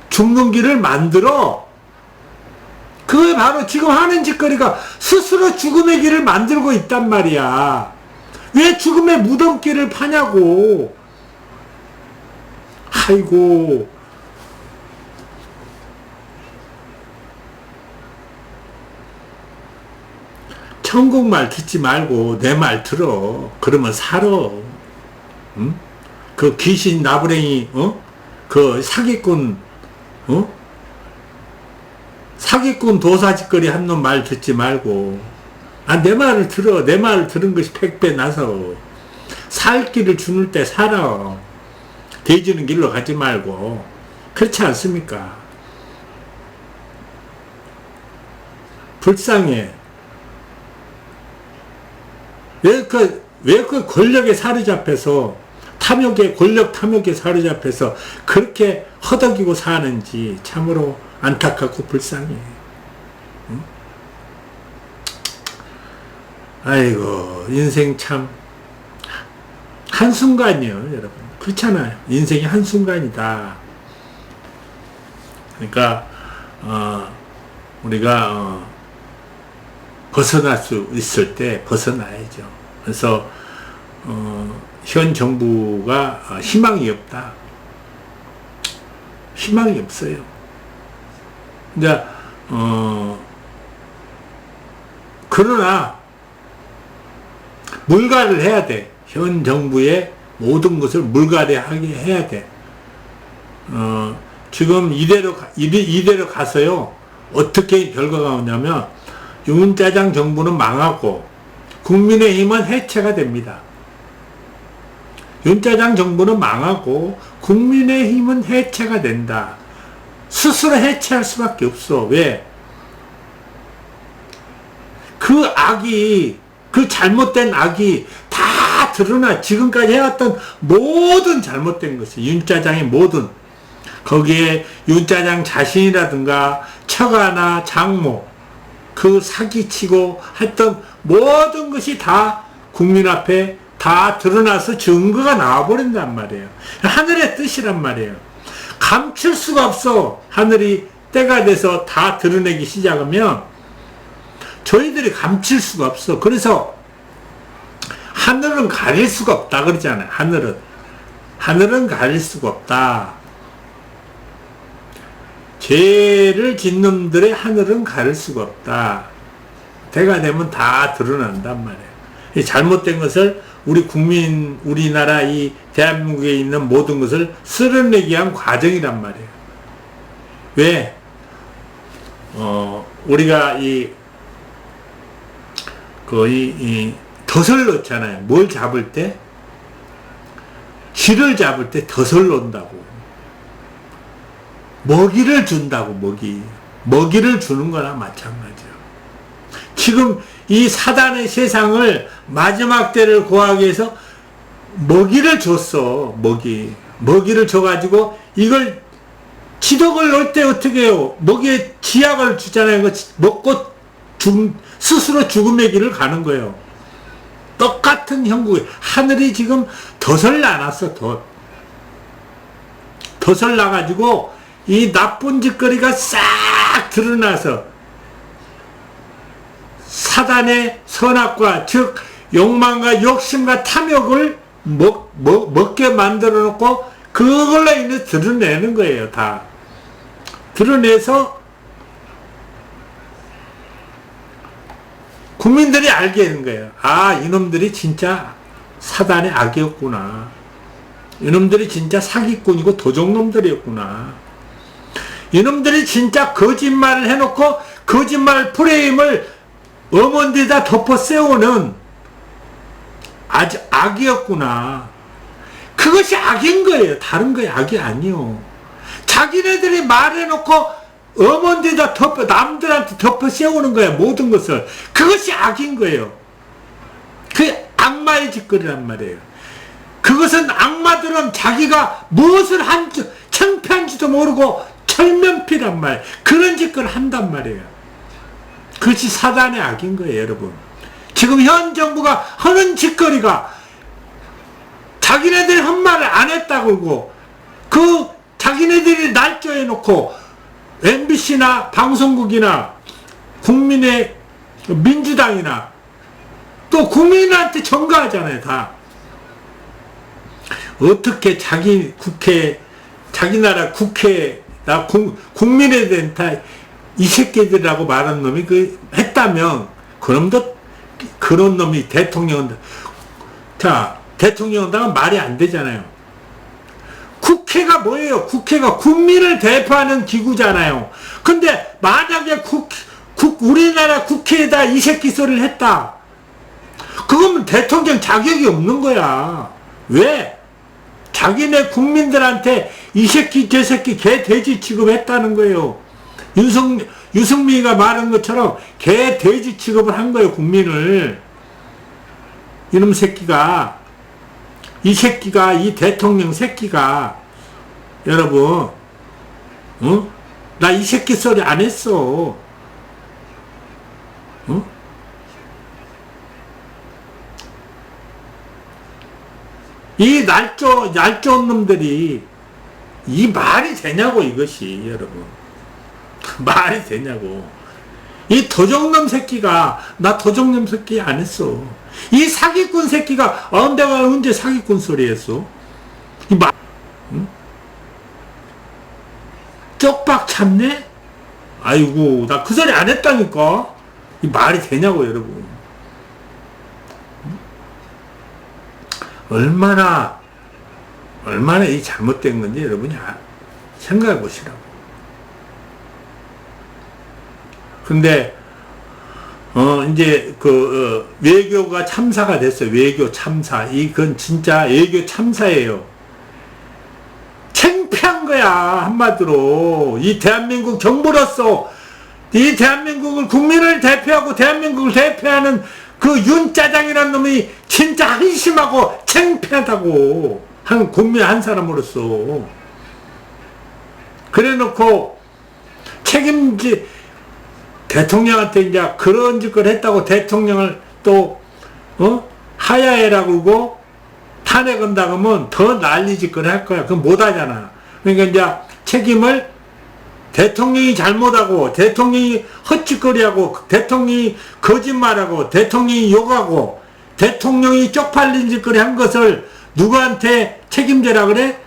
죽는 길을 만들어. 그게 바로 지금 하는 짓거리가 스스로 죽음의 길을 만들고 있단 말이야. 왜 죽음의 무덤길을 파냐고. 아이고. 천국 말 듣지 말고 내 말 들어. 그러면 살아. 응? 그 귀신 나부랭이, 그 사기꾼, 사기꾼 도사짓거리 한 놈 말 듣지 말고, 내 말을 들어. 내 말을 들은 것이 100배 나서. 살 길을 주는 때 살아. 돼지는 길로 가지 말고. 그렇지 않습니까? 불쌍해. 왜 그 권력에 사로잡혀서, 권력 탐욕에 사로잡혀서 그렇게 허덕이고 사는지 참으로 안타깝고 불쌍해. 응? 아이고, 인생 참, 한순간이에요, 여러분. 그렇잖아요. 인생이 한순간이다. 그러니까, 우리가, 벗어날 수 있을 때 벗어나야죠. 그래서 현 정부가 희망이 없다. 희망이 없어요. 이제 그러나 물갈이를 해야 돼. 현 정부의 모든 것을 물갈이하게 해야 돼. 지금 이대로 가서요. 어떻게 결과가 오냐면 윤짜장 정부는 망하고 국민의힘은 해체가 됩니다. 윤짜장 정부는 망하고 국민의힘은 해체가 된다. 스스로 해체할 수밖에 없어. 왜? 그 악이, 그 잘못된 악이 다 드러나. 지금까지 해왔던 모든 잘못된 것이, 윤짜장의 모든, 거기에 윤짜장 자신이라든가 처가나 장모, 그 사기치고 했던 모든 것이 다 국민 앞에 다 드러나서 증거가 나와버린단 말이에요. 하늘의 뜻이란 말이에요. 감출 수가 없어. 하늘이 때가 돼서 다 드러내기 시작하면 저희들이 감출 수가 없어. 그래서 하늘은 가릴 수가 없다 그러잖아요. 하늘은 가릴 수가 없다. 죄를 짓는 놈들의 하늘은 가릴 수가 없다. 때가 되면 다 드러난단 말이에요. 잘못된 것을 우리나라 이 대한민국에 있는 모든 것을 쓸어내기 위한 과정이란 말이에요. 왜? 우리가 덫을 놓잖아요. 뭘 잡을 때? 쥐를 잡을 때 덫을 놓는다고. 먹이를 준다고, 먹이를 주는 거나 마찬가지야. 지금 이 사단의 세상을 마지막 때를 구하기 위해서 먹이를 줬어. 먹이를 줘가지고 이걸 지독을 놓을 때 어떻게 해요? 먹이에 지약을 주잖아요. 그거 먹고 스스로 죽음의 길을 가는 거예요. 똑같은 형국에 하늘이 지금 덫을 놔놨어. 덫을 놔가지고 이 나쁜 짓거리가 싹 드러나서 사단의 선악과, 즉 욕망과 욕심과 탐욕을 먹게 만들어 놓고 그걸로 인해 드러내는 거예요. 다 드러내서 국민들이 알게 된 거예요. 아, 이놈들이 진짜 사단의 악이었구나. 이놈들이 진짜 사기꾼이고 도적놈들이었구나. 이놈들이 진짜 거짓말을 해놓고 거짓말 프레임을 어머니에다 덮어 세우는 아주 악이었구나. 그것이 악인 거예요. 다른 거에 악이 아니요. 자기네들이 말해놓고 어머니에다 남들한테 덮어 세우는 거야. 모든 것을. 그것이 악인 거예요. 그 악마의 짓거리란 말이에요. 그것은 악마들은 자기가 무엇을 창피한지도 모르고 철면피란 말, 그런 짓걸 한단 말이에요. 그것이 사단의 악인 거예요, 여러분. 지금 현 정부가 하는 짓거리가 자기네들이 한 말을 안 했다고 그러고, 그 자기네들이 날조해 놓고 MBC나 방송국이나 국민의 민주당이나 또 국민한테 전가하잖아요, 다. 어떻게 자기 국회, 자기 나라 국회, 국민에 대한 다 이 새끼들이라고 말한 놈이 했다면, 그런 놈이 대통령, 자, 대통령당은 말이 안 되잖아요. 국회가 뭐예요? 국회가 국민을 대표하는 기구잖아요. 근데 만약에 우리나라 국회에다 이 새끼 소리를 했다. 그거면 대통령 자격이 없는 거야. 왜? 자기네 국민들한테 이 새끼 저 새끼 개 돼지 취급했다는 거예요. 유승민이가 말한 것처럼 개 돼지 취급을 한 거예요, 국민을. 이놈 새끼가, 이 대통령 새끼가, 여러분, 나 이 새끼 소리 안 했어. 이 날조 놈들이, 이 말이 되냐고, 이것이, 여러분. 말이 되냐고. 이 도적놈 새끼가, 나 도적놈 새끼 안 했어. 이 사기꾼 새끼가, 내가 언제 사기꾼 소리 했어? 쪽박 참네? 아이고, 나 그 소리 안 했다니까? 이 말이 되냐고, 여러분. 얼마나 이 잘못된 건지 여러분이 생각해 보시라고. 근데, 이제, 외교가 참사가 됐어요. 외교 참사. 이건 진짜 외교 참사예요. 창피한 거야, 한마디로. 이 대한민국 정부로서, 이 대한민국을, 국민을 대표하고 대한민국을 대표하는 그 윤짜장이라는 놈이 진짜 한심하고 창피하다고. 국민 한 사람으로서. 그래 놓고, 대통령한테 이제 그런 짓을 했다고 대통령을 또, 하야해라 그러고 탄핵한다 그러면 더 난리 짓거리 할 거야. 그건 못 하잖아. 그러니까 이제 책임을 대통령이 잘못하고, 대통령이 헛짓거리하고, 대통령이 거짓말하고, 대통령이 욕하고, 대통령이 쪽팔린 짓거리 한 것을 누구한테 책임져라 그래?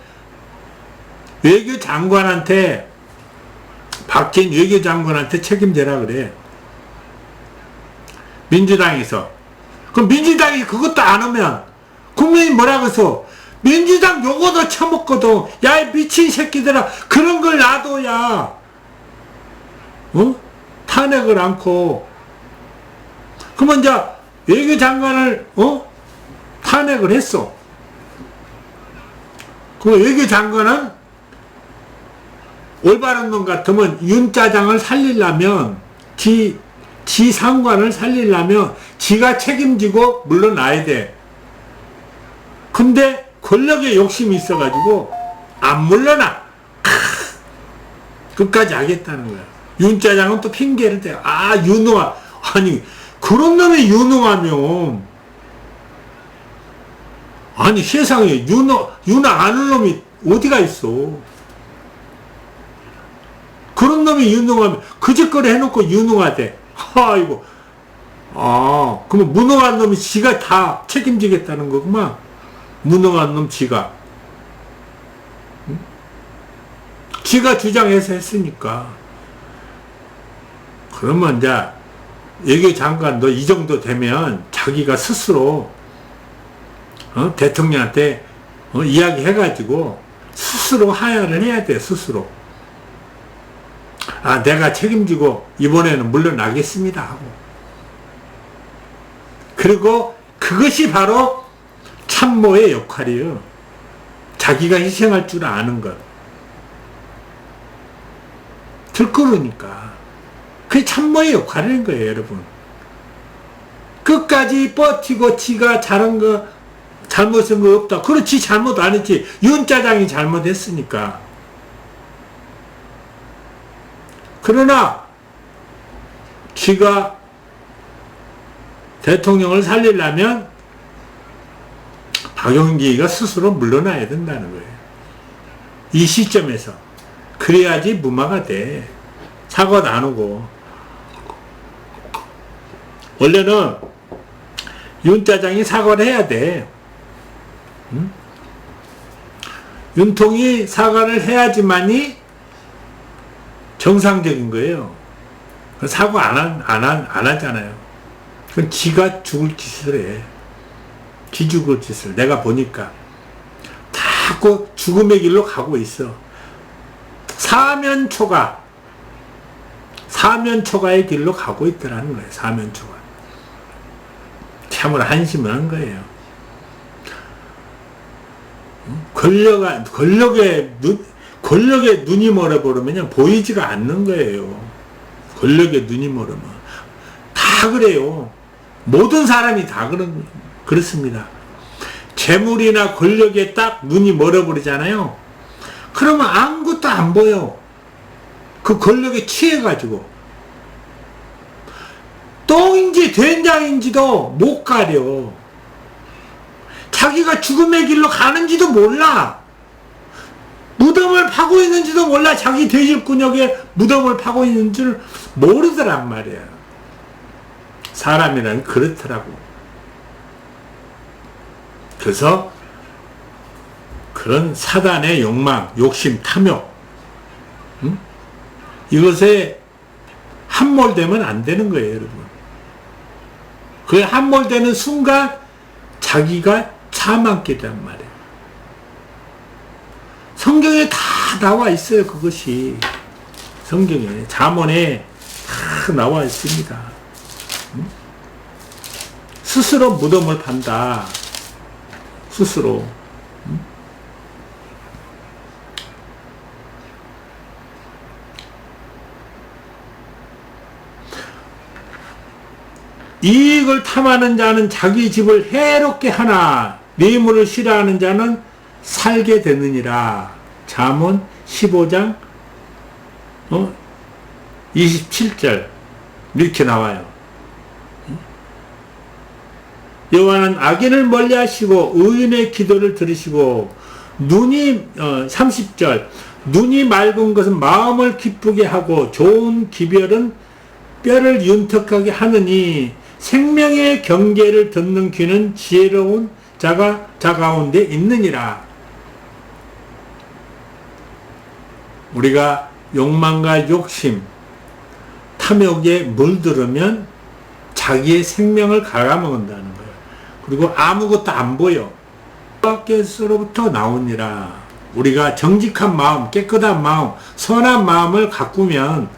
외교장관한테, 박진 외교장관한테 책임져라 그래. 민주당에서. 그럼 민주당이 그것도 안 하면 국민이 뭐라고 해서 민주당 요거도 처먹거든. 야, 이 미친 새끼들아, 그런 걸 놔둬야 탄핵을 않고. 그러면 이제 외교장관을 탄핵을 했어. 그 외교장관은 올바른 놈 같으면 윤짜장을 살리려면, 지 상관을 살리려면 지가 책임지고 물러나야 돼. 근데 권력에 욕심이 있어가지고 안 물러나. 끝까지 하겠다는 거야. 윤짜장은 또 핑계를 대. 유능하. 아니, 그런 놈이 유능하면, 아니, 세상에 유능 아는 놈이 어디가 있어. 그런 놈이 유능하면 그 짓거리 해놓고 유능하대. 아이고. 그러면 무능한 놈이 지가 다 책임지겠다는 거구만. 무능한 놈 지가. 응? 지가 주장해서 했으니까. 그러면 이제 외교장관 너 이 정도 되면 자기가 스스로 대통령한테 이야기해가지고 스스로 하야를 해야 돼. 스스로. 아, 내가 책임지고 이번에는 물러나겠습니다 하고. 그리고 그것이 바로 참모의 역할이에요. 자기가 희생할 줄 아는 것. 들끓으니까. 그게 참모의 역할인 거예요, 여러분. 끝까지 버티고 지가 잘한 거, 잘못한 거 없다. 그렇지, 잘못 안 했지. 윤짜장이 잘못했으니까. 그러나, 지가 대통령을 살리려면 박용기가 스스로 물러나야 된다는 거예요. 이 시점에서. 그래야지 무마가 돼. 사과도 안 오고. 원래는 윤짜장이 사과를 해야 돼. 응? 윤통이 사과를 해야지만이 정상적인 거예요. 사과 안 하잖아요. 그건 지가 죽을 짓을 해. 지 죽을 짓을. 내가 보니까. 다 그 죽음의 길로 가고 있어. 사면초가의 길로 가고 있더라는 거예요. 사면초가. 참으로 한심한 거예요. 권력에 눈이 멀어버리면 보이지가 않는 거예요. 권력에 눈이 멀으면. 다 그래요. 모든 사람이 다 그렇습니다. 재물이나 권력에 딱 눈이 멀어버리잖아요. 그러면 아무것도 안 보여. 그 권력에 취해가지고. 똥인지 된장인지도 못 가려. 자기가 죽음의 길로 가는지도 몰라. 무덤을 파고 있는지도 몰라. 자기 돼지근육에 무덤을 파고 있는 줄 모르더란 말이야. 사람이란 그렇더라고. 그래서 그런 사단의 욕망, 욕심, 탐욕, 이것에 함몰되면 안 되는 거예요, 여러분. 그게 함몰되는 순간 자기가 참았게 된 말이에요. 성경에 다 나와 있어요, 그것이. 성경에, 잠언에 다 나와 있습니다. 스스로 무덤을 판다. 스스로. 이익을 탐하는 자는 자기 집을 해롭게 하나 뇌물을 싫어하는 자는 살게 되느니라. 잠언 15장 27절 이렇게 나와요. 여호와는 악인을 멀리하시고 의인의 기도를 들으시고 눈이 30절 눈이 맑은 것은 마음을 기쁘게 하고 좋은 기별은 뼈를 윤택하게 하느니 생명의 경계를 듣는 귀는 지혜로운 자가 가운데 있느니라. 우리가 욕망과 욕심, 탐욕에 물들으면 자기의 생명을 갉아먹는다는 거예요. 그리고 아무것도 안 보여. 밖에서로부터 나오니라. 우리가 정직한 마음, 깨끗한 마음, 선한 마음을 가꾸면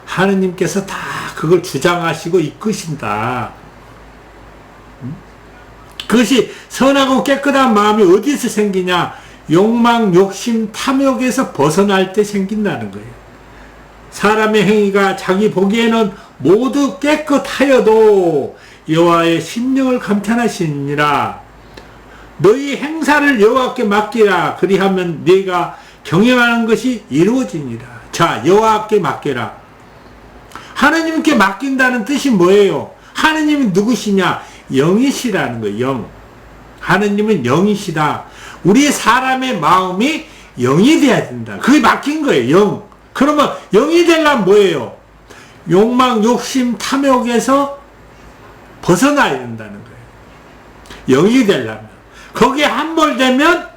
하느님께서 다 그걸 주장하시고 이끄신다. 그것이 선하고 깨끗한 마음이 어디서 생기냐? 욕망, 욕심, 탐욕에서 벗어날 때 생긴다는 거예요. 사람의 행위가 자기 보기에는 모두 깨끗하여도 여호와의 심령을 감탄하시니라. 너희 행사를 여호와께 맡기라. 그리하면 네가 경영하는 것이 이루어지니라. 자, 여호와께 맡겨라. 하느님께 맡긴다는 뜻이 뭐예요? 하느님이 누구시냐? 영이시라는 거예요. 영. 하느님은 영이시다. 우리 사람의 마음이 영이 돼야 된다. 그게 맡긴 거예요. 영. 그러면 영이 되려면 뭐예요? 욕망, 욕심, 탐욕에서 벗어나야 된다는 거예요. 영이 되려면. 거기에 함몰되면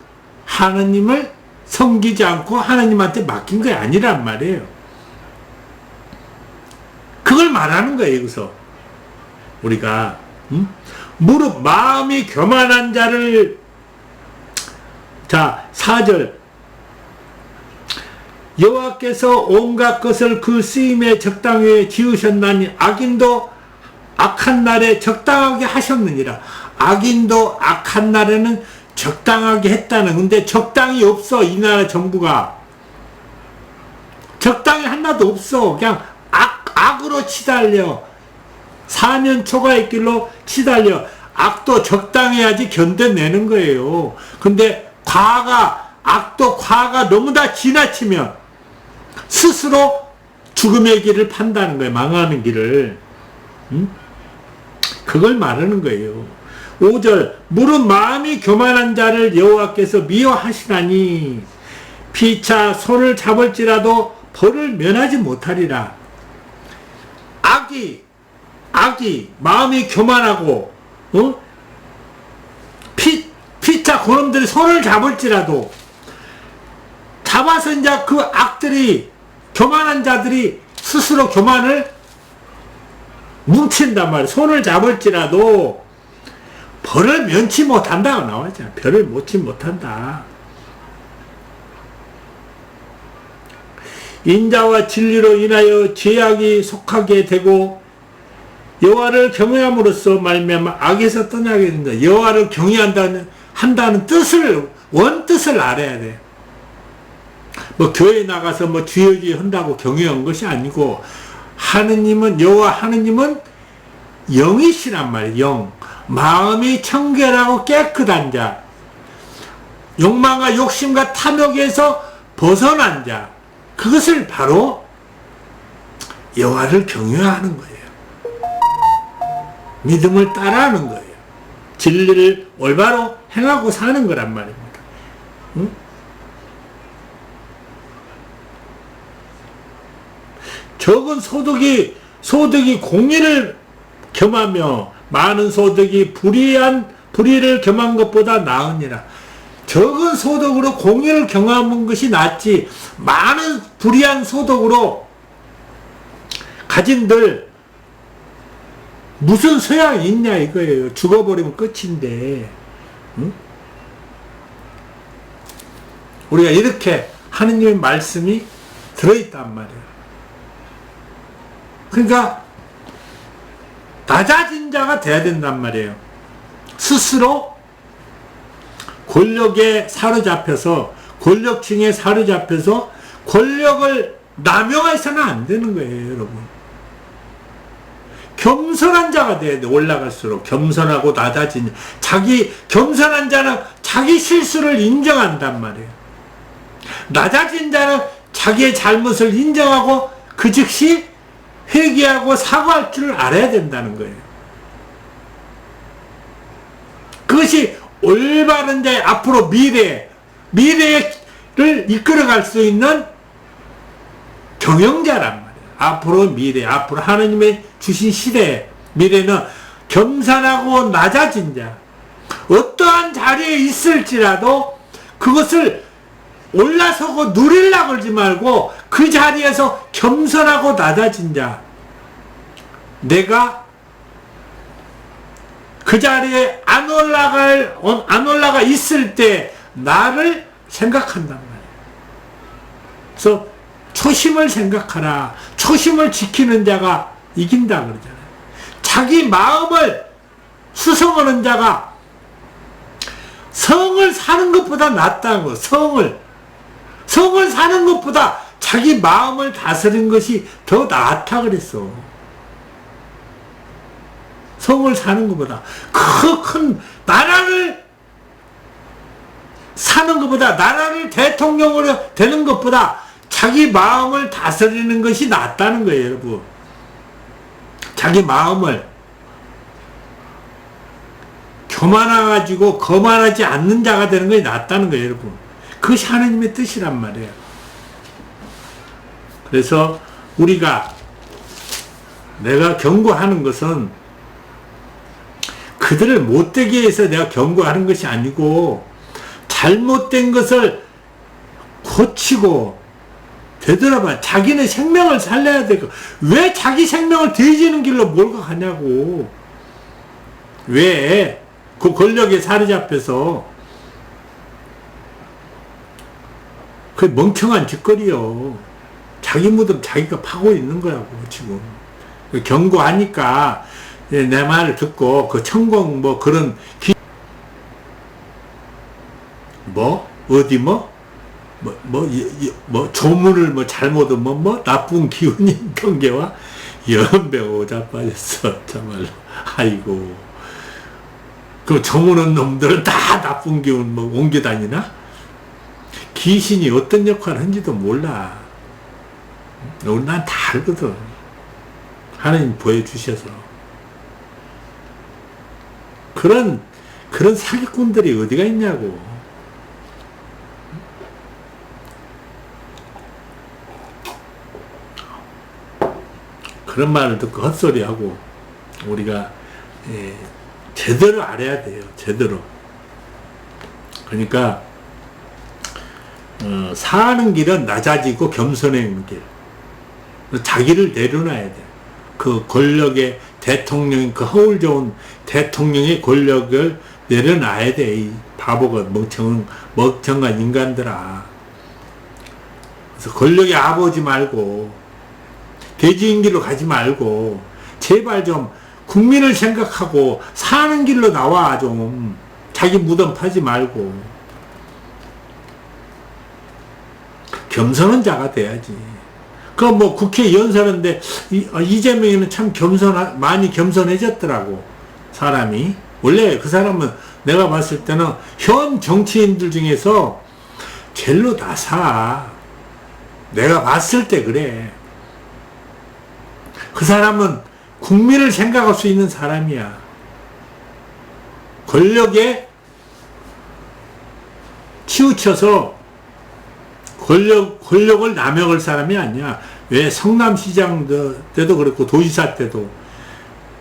하느님을 섬기지 않고 하느님한테 맡긴 게 아니란 말이에요. 그걸 말하는 거예요, 여기서. 우리가 무릇 마음이 교만한 자를, 자 4절, 여호와께서 온갖 것을 그 쓰임에 적당히 지으셨나니 악인도 악한 날에 적당하게 하셨느니라. 악인도 악한 날에는 적당하게 했다는, 근데 적당히 없어. 이 나라 정부가 적당히 하나도 없어. 그냥 악으로 치달려. 사면 초가의 길로 치달려. 악도 적당해야지 견뎌내는 거예요. 근데 악도 과가 너무 다 지나치면 스스로 죽음의 길을 판다는 거예요. 망하는 길을. 그걸 말하는 거예요. 5절, 무릇 마음이 교만한 자를 여호와께서 미워하시나니 피차 손을 잡을지라도 벌을 면하지 못하리라. 악이 마음이 교만하고 피차 그놈들이 손을 잡을지라도 잡아서 이제 그 악들이, 교만한 자들이 스스로 교만을 뭉친단 말이에요. 손을 잡을지라도 벌을 면치 못한다고 나와있잖아요. 벌을 면치 못한다. 인자와 진리로 인하여 죄악이 속하게 되고 여호와를 경외함으로써 말미암아 악에서 떠나게 된다. 여호와를 경외한다는 뜻을, 원뜻을 알아야 돼. 뭐 교회 나가서 뭐 주여주여 한다고 경외한 것이 아니고, 하느님은, 여호와 하느님은 영이시란 말이에요. 영. 마음이 청결하고 깨끗한 자, 욕망과 욕심과 탐욕에서 벗어난 자, 그것을 바로 여호와를 경외하는 거예요. 믿음을 따라하는 거예요. 진리를 올바로 행하고 사는 거란 말입니다. 응? 적은 소득이 공의를 겸하며 많은 소득이 불의를 겸한 것보다 나으니라. 적은 소득으로 공의를 경험한 것이 낫지, 많은 불의한 소득으로 가진들 무슨 소양이 있냐 이거예요. 죽어버리면 끝인데. 응? 우리가 이렇게 하느님의 말씀이 들어있단 말이에요. 그러니까 낮아진 자가 돼야 된단 말이에요. 스스로 권력에 사로잡혀서, 권력층에 사로잡혀서 권력을 남용해서는 안 되는 거예요, 여러분. 겸손한 자가 돼야 돼. 올라갈수록 겸손하고 낮아진 겸손한 자는 자기 실수를 인정한단 말이에요. 낮아진 자는 자기의 잘못을 인정하고 그 즉시 회개하고 사과할 줄 알아야 된다는 거예요. 그것이 올바른 자의 앞으로 미래를 이끌어갈 수 있는 경영자란 말이에요. 앞으로 하나님의 주신 시대에, 미래는 겸손하고 낮아진 자, 어떠한 자리에 있을지라도 그것을 올라서고 누리려고 그러지 말고 그 자리에서 겸손하고 낮아진 자, 내가 그 자리에 안 올라가 있을 때 나를 생각한단 말이에요. 그래서 초심을 생각하라. 초심을 지키는 자가 이긴다 그러잖아요. 자기 마음을 수성하는 자가 성을 사는 것보다 낫다는 거. 성을 사는 것보다 자기 마음을 다스리는 것이 더 낫다 그랬어. 성을 사는 것보다, 그 큰 나라를 사는 것보다, 나라를 대통령으로 되는 것보다 자기 마음을 다스리는 것이 낫다는 거예요, 여러분. 자기 마음을 교만해가지고 거만하지 않는 자가 되는 것이 낫다는 거예요, 여러분. 그것이 하나님의 뜻이란 말이에요. 그래서 내가 경고하는 것은 그들을 못되게 해서 내가 경고하는 것이 아니고, 잘못된 것을 고치고 되돌아봐. 자기는 생명을 살려야 되고, 왜 자기 생명을 뒤지는 길로 몰고 가냐고. 왜? 그 권력에 사로잡혀서 그 멍청한 짓거리요. 자기 무덤 자기가 파고 있는 거라고 지금. 경고하니까 내 말을 듣고 그 천공 뭐 그런 어디 조문을 뭐 잘못은 뭐 나쁜 기운이 있던 게와 연배가 오자 빠졌어 정말로. 아이고 그 조문은 놈들은 다 나쁜 기운 뭐 옮겨 다니나? 귀신이 어떤 역할을 하는지도 몰라. 난 다 알거든. 하나님 보여주셔서. 그런 사기꾼들이 어디가 있냐고. 그런 말을 듣고 헛소리하고 우리가 제대로 알아야 돼요. 제대로. 그러니까 사는 길은 낮아지고 겸손해지는 길. 자기를 내려놔야 돼. 그 권력의 대통령, 그 허울 좋은 대통령의 권력을 내려놔야 돼. 이 바보가 멍청한 인간들아. 그래서 권력의 아버지 말고 돼지인 길로 가지 말고 제발 좀 국민을 생각하고 사는 길로 나와. 좀 자기 무덤 파지 말고 겸손한 자가 돼야지. 그 뭐 국회 연설인데 이재명이는 참 많이 겸손해졌더라고. 사람이. 원래 그 사람은 내가 봤을 때는 현 정치인들 중에서 제일로 나사. 내가 봤을 때 그래. 그 사람은 국민을 생각할 수 있는 사람이야. 권력에 치우쳐서 권력을 남용할 사람이 아니야. 왜 성남시장 때도 그렇고 도지사 때도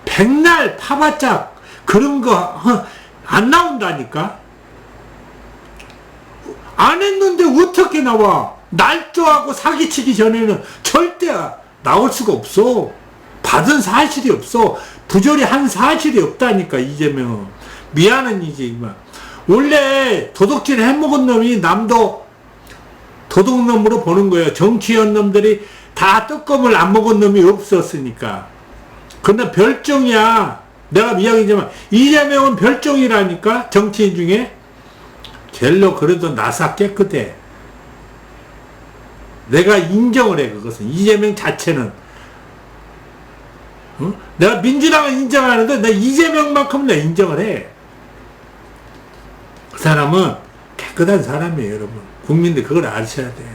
백날 파봤자 그런 거 안 나온다니까. 안 했는데 어떻게 나와. 날조하고 사기치기 전에는 절대 나올 수가 없어. 받은 사실이 없어. 부조리 한 사실이 없다니까. 이재명은 미안한 이지만 원래 도둑질 해먹은 놈이 남도 도둑놈으로 보는 거예요. 정치연 놈들이 다 떡검을 안 먹은 놈이 없었으니까. 근데 별종이야. 내가 이야기지만 이재명은 별종이라니까. 정치인 중에 제일로 그래도 나사 깨끗해. 내가 인정을 해. 그것은 이재명 자체는. 어? 내가 민주당은 인정하는데 내가 이재명만큼 내가 인정을 해. 그 사람은 깨끗한 사람이에요. 여러분 국민들 그걸 아셔야 돼.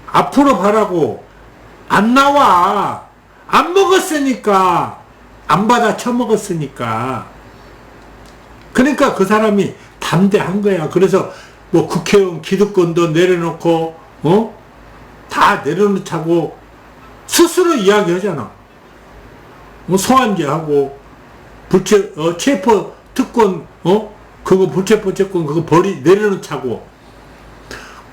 앞으로 바라고 안 나와. 안 먹었으니까. 안 받아 처먹었으니까. 그러니까 그 사람이 담대한 거야. 그래서 뭐 국회의원 기득권도 내려놓고 다 내려놓자고 스스로 이야기하잖아. 뭐 소환제하고 체포 특권 그거 불체포 특권 그거 내려놓자고.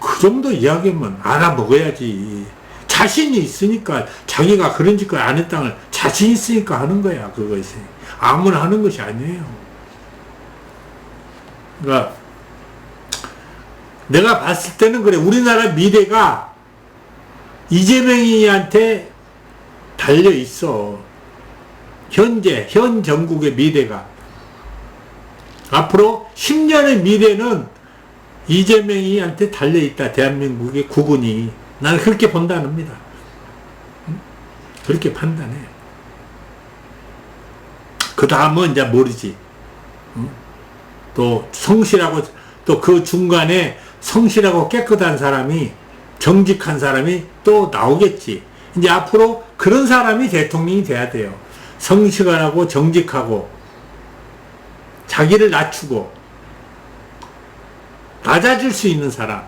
그 정도 이야기면 알아먹어야지. 자신이 있으니까. 자기가 그런 짓을 안 했다는 자신 있으니까 하는 거야. 그것이 아무나 하는 것이 아니에요. 그러니까 내가 봤을 때는 그래. 우리나라 미래가 이재명이한테 달려 있어. 현 전국의 미래가. 앞으로 10년의 미래는 이재명이한테 달려 있다. 대한민국의 국군이. 나는 그렇게 본다는겁니다. 그렇게 판단해. 그 다음은 이제 모르지. 또 성실하고 또 그 중간에 성실하고 깨끗한 사람이 정직한 사람이 또 나오겠지. 이제 앞으로 그런 사람이 대통령이 돼야 돼요. 성실하고 정직하고 자기를 낮추고 낮아질 수 있는 사람.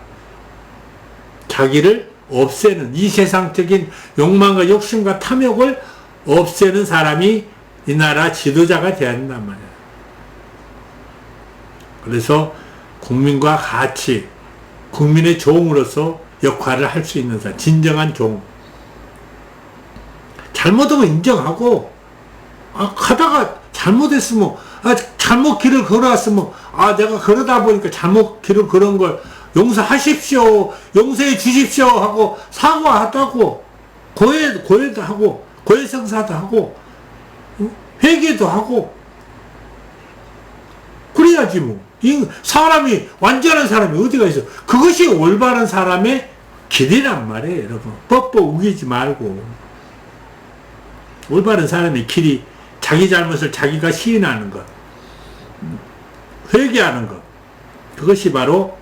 자기를 없애는 이 세상적인 욕망과 욕심과 탐욕을 없애는 사람이 이 나라 지도자가 돼야 된단 말이야. 그래서 국민과 같이 국민의 종으로서 역할을 할 수 있는 사람, 진정한 종. 잘못하면 인정하고 하다가 잘못했으면, 잘못 길을 걸어왔으면, 내가 그러다 보니까 잘못 길을 걸은 걸 용서하십시오, 용서해 주십시오 하고 사과하다고, 고해도 하고, 고해성사도 하고, 회개도 하고, 그래야지 뭐. 사람이, 완전한 사람이 어디가 있어. 그것이 올바른 사람의 길이란 말이에요, 여러분. 뻑뻑 우기지 말고. 올바른 사람의 길이 자기 잘못을 자기가 시인하는 것, 회개하는 것, 그것이 바로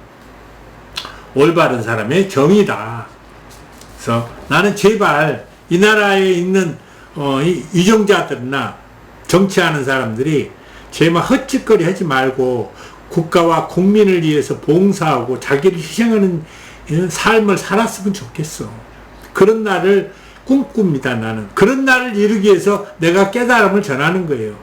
올바른 사람의 정의다. 그래서 나는 제발 이 나라에 있는 위정자들이나 정치하는 사람들이 제발 헛짓거리 하지 말고 국가와 국민을 위해서 봉사하고 자기를 희생하는 삶을 살았으면 좋겠어. 그런 날을 꿈꿉니다. 나는 그런 날을 이루기 위해서 내가 깨달음을 전하는 거예요.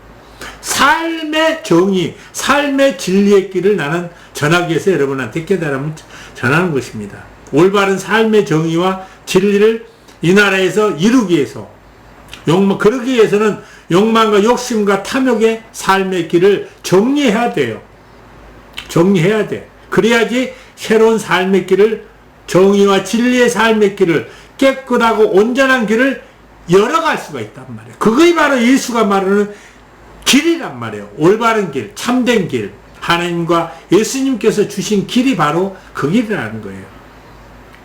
삶의 정의, 삶의 진리의 길을 나는 전하기 위해서 여러분한테 깨달음을 전하는 것입니다. 올바른 삶의 정의와 진리를 이 나라에서 이루기 위해서, 그러기 위해서는 욕망과 욕심과 탐욕의 삶의 길을 정리해야 돼요. 정리해야 돼. 그래야지 새로운 삶의 길을, 정의와 진리의 삶의 길을, 깨끗하고 온전한 길을 열어갈 수가 있단 말이에요. 그것이 바로 예수가 말하는 길이란 말이에요. 올바른 길, 참된 길, 하나님과 예수님께서 주신 길이 바로 그 길이라는 거예요.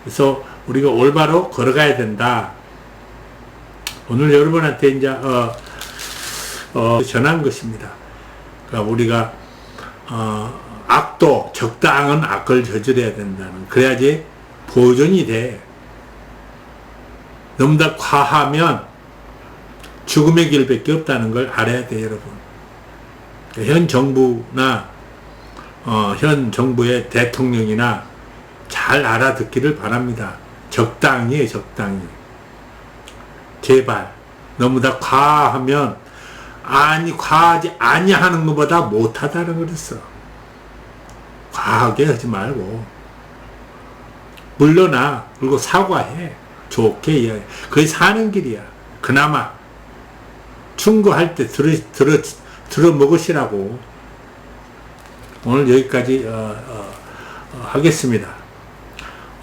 그래서 우리가 올바로 걸어가야 된다. 오늘 여러분한테 이제 전한 것입니다. 그러니까 우리가 악도, 적당한 악을 저질러야 된다는, 그래야지 보존이 돼. 너무 다 과하면 죽음의 길밖에 없다는 걸 알아야 돼요, 여러분. 현 정부나 현 정부의 대통령이나 잘 알아듣기를 바랍니다. 적당히, 적당히. 제발 너무 다 과하면, 과하지 아니하는 것보다 못하다는 그랬어. 과하게 하지 말고 물러나. 그리고 사과해. 좋게 이야기. 그게 사는 길이야. 그나마 충고할 때 들어 먹으시라고. 오늘 여기까지 하겠습니다.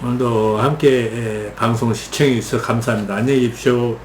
오늘도 함께 방송을 시청해 주셔서 감사합니다. 안녕히 계십시오.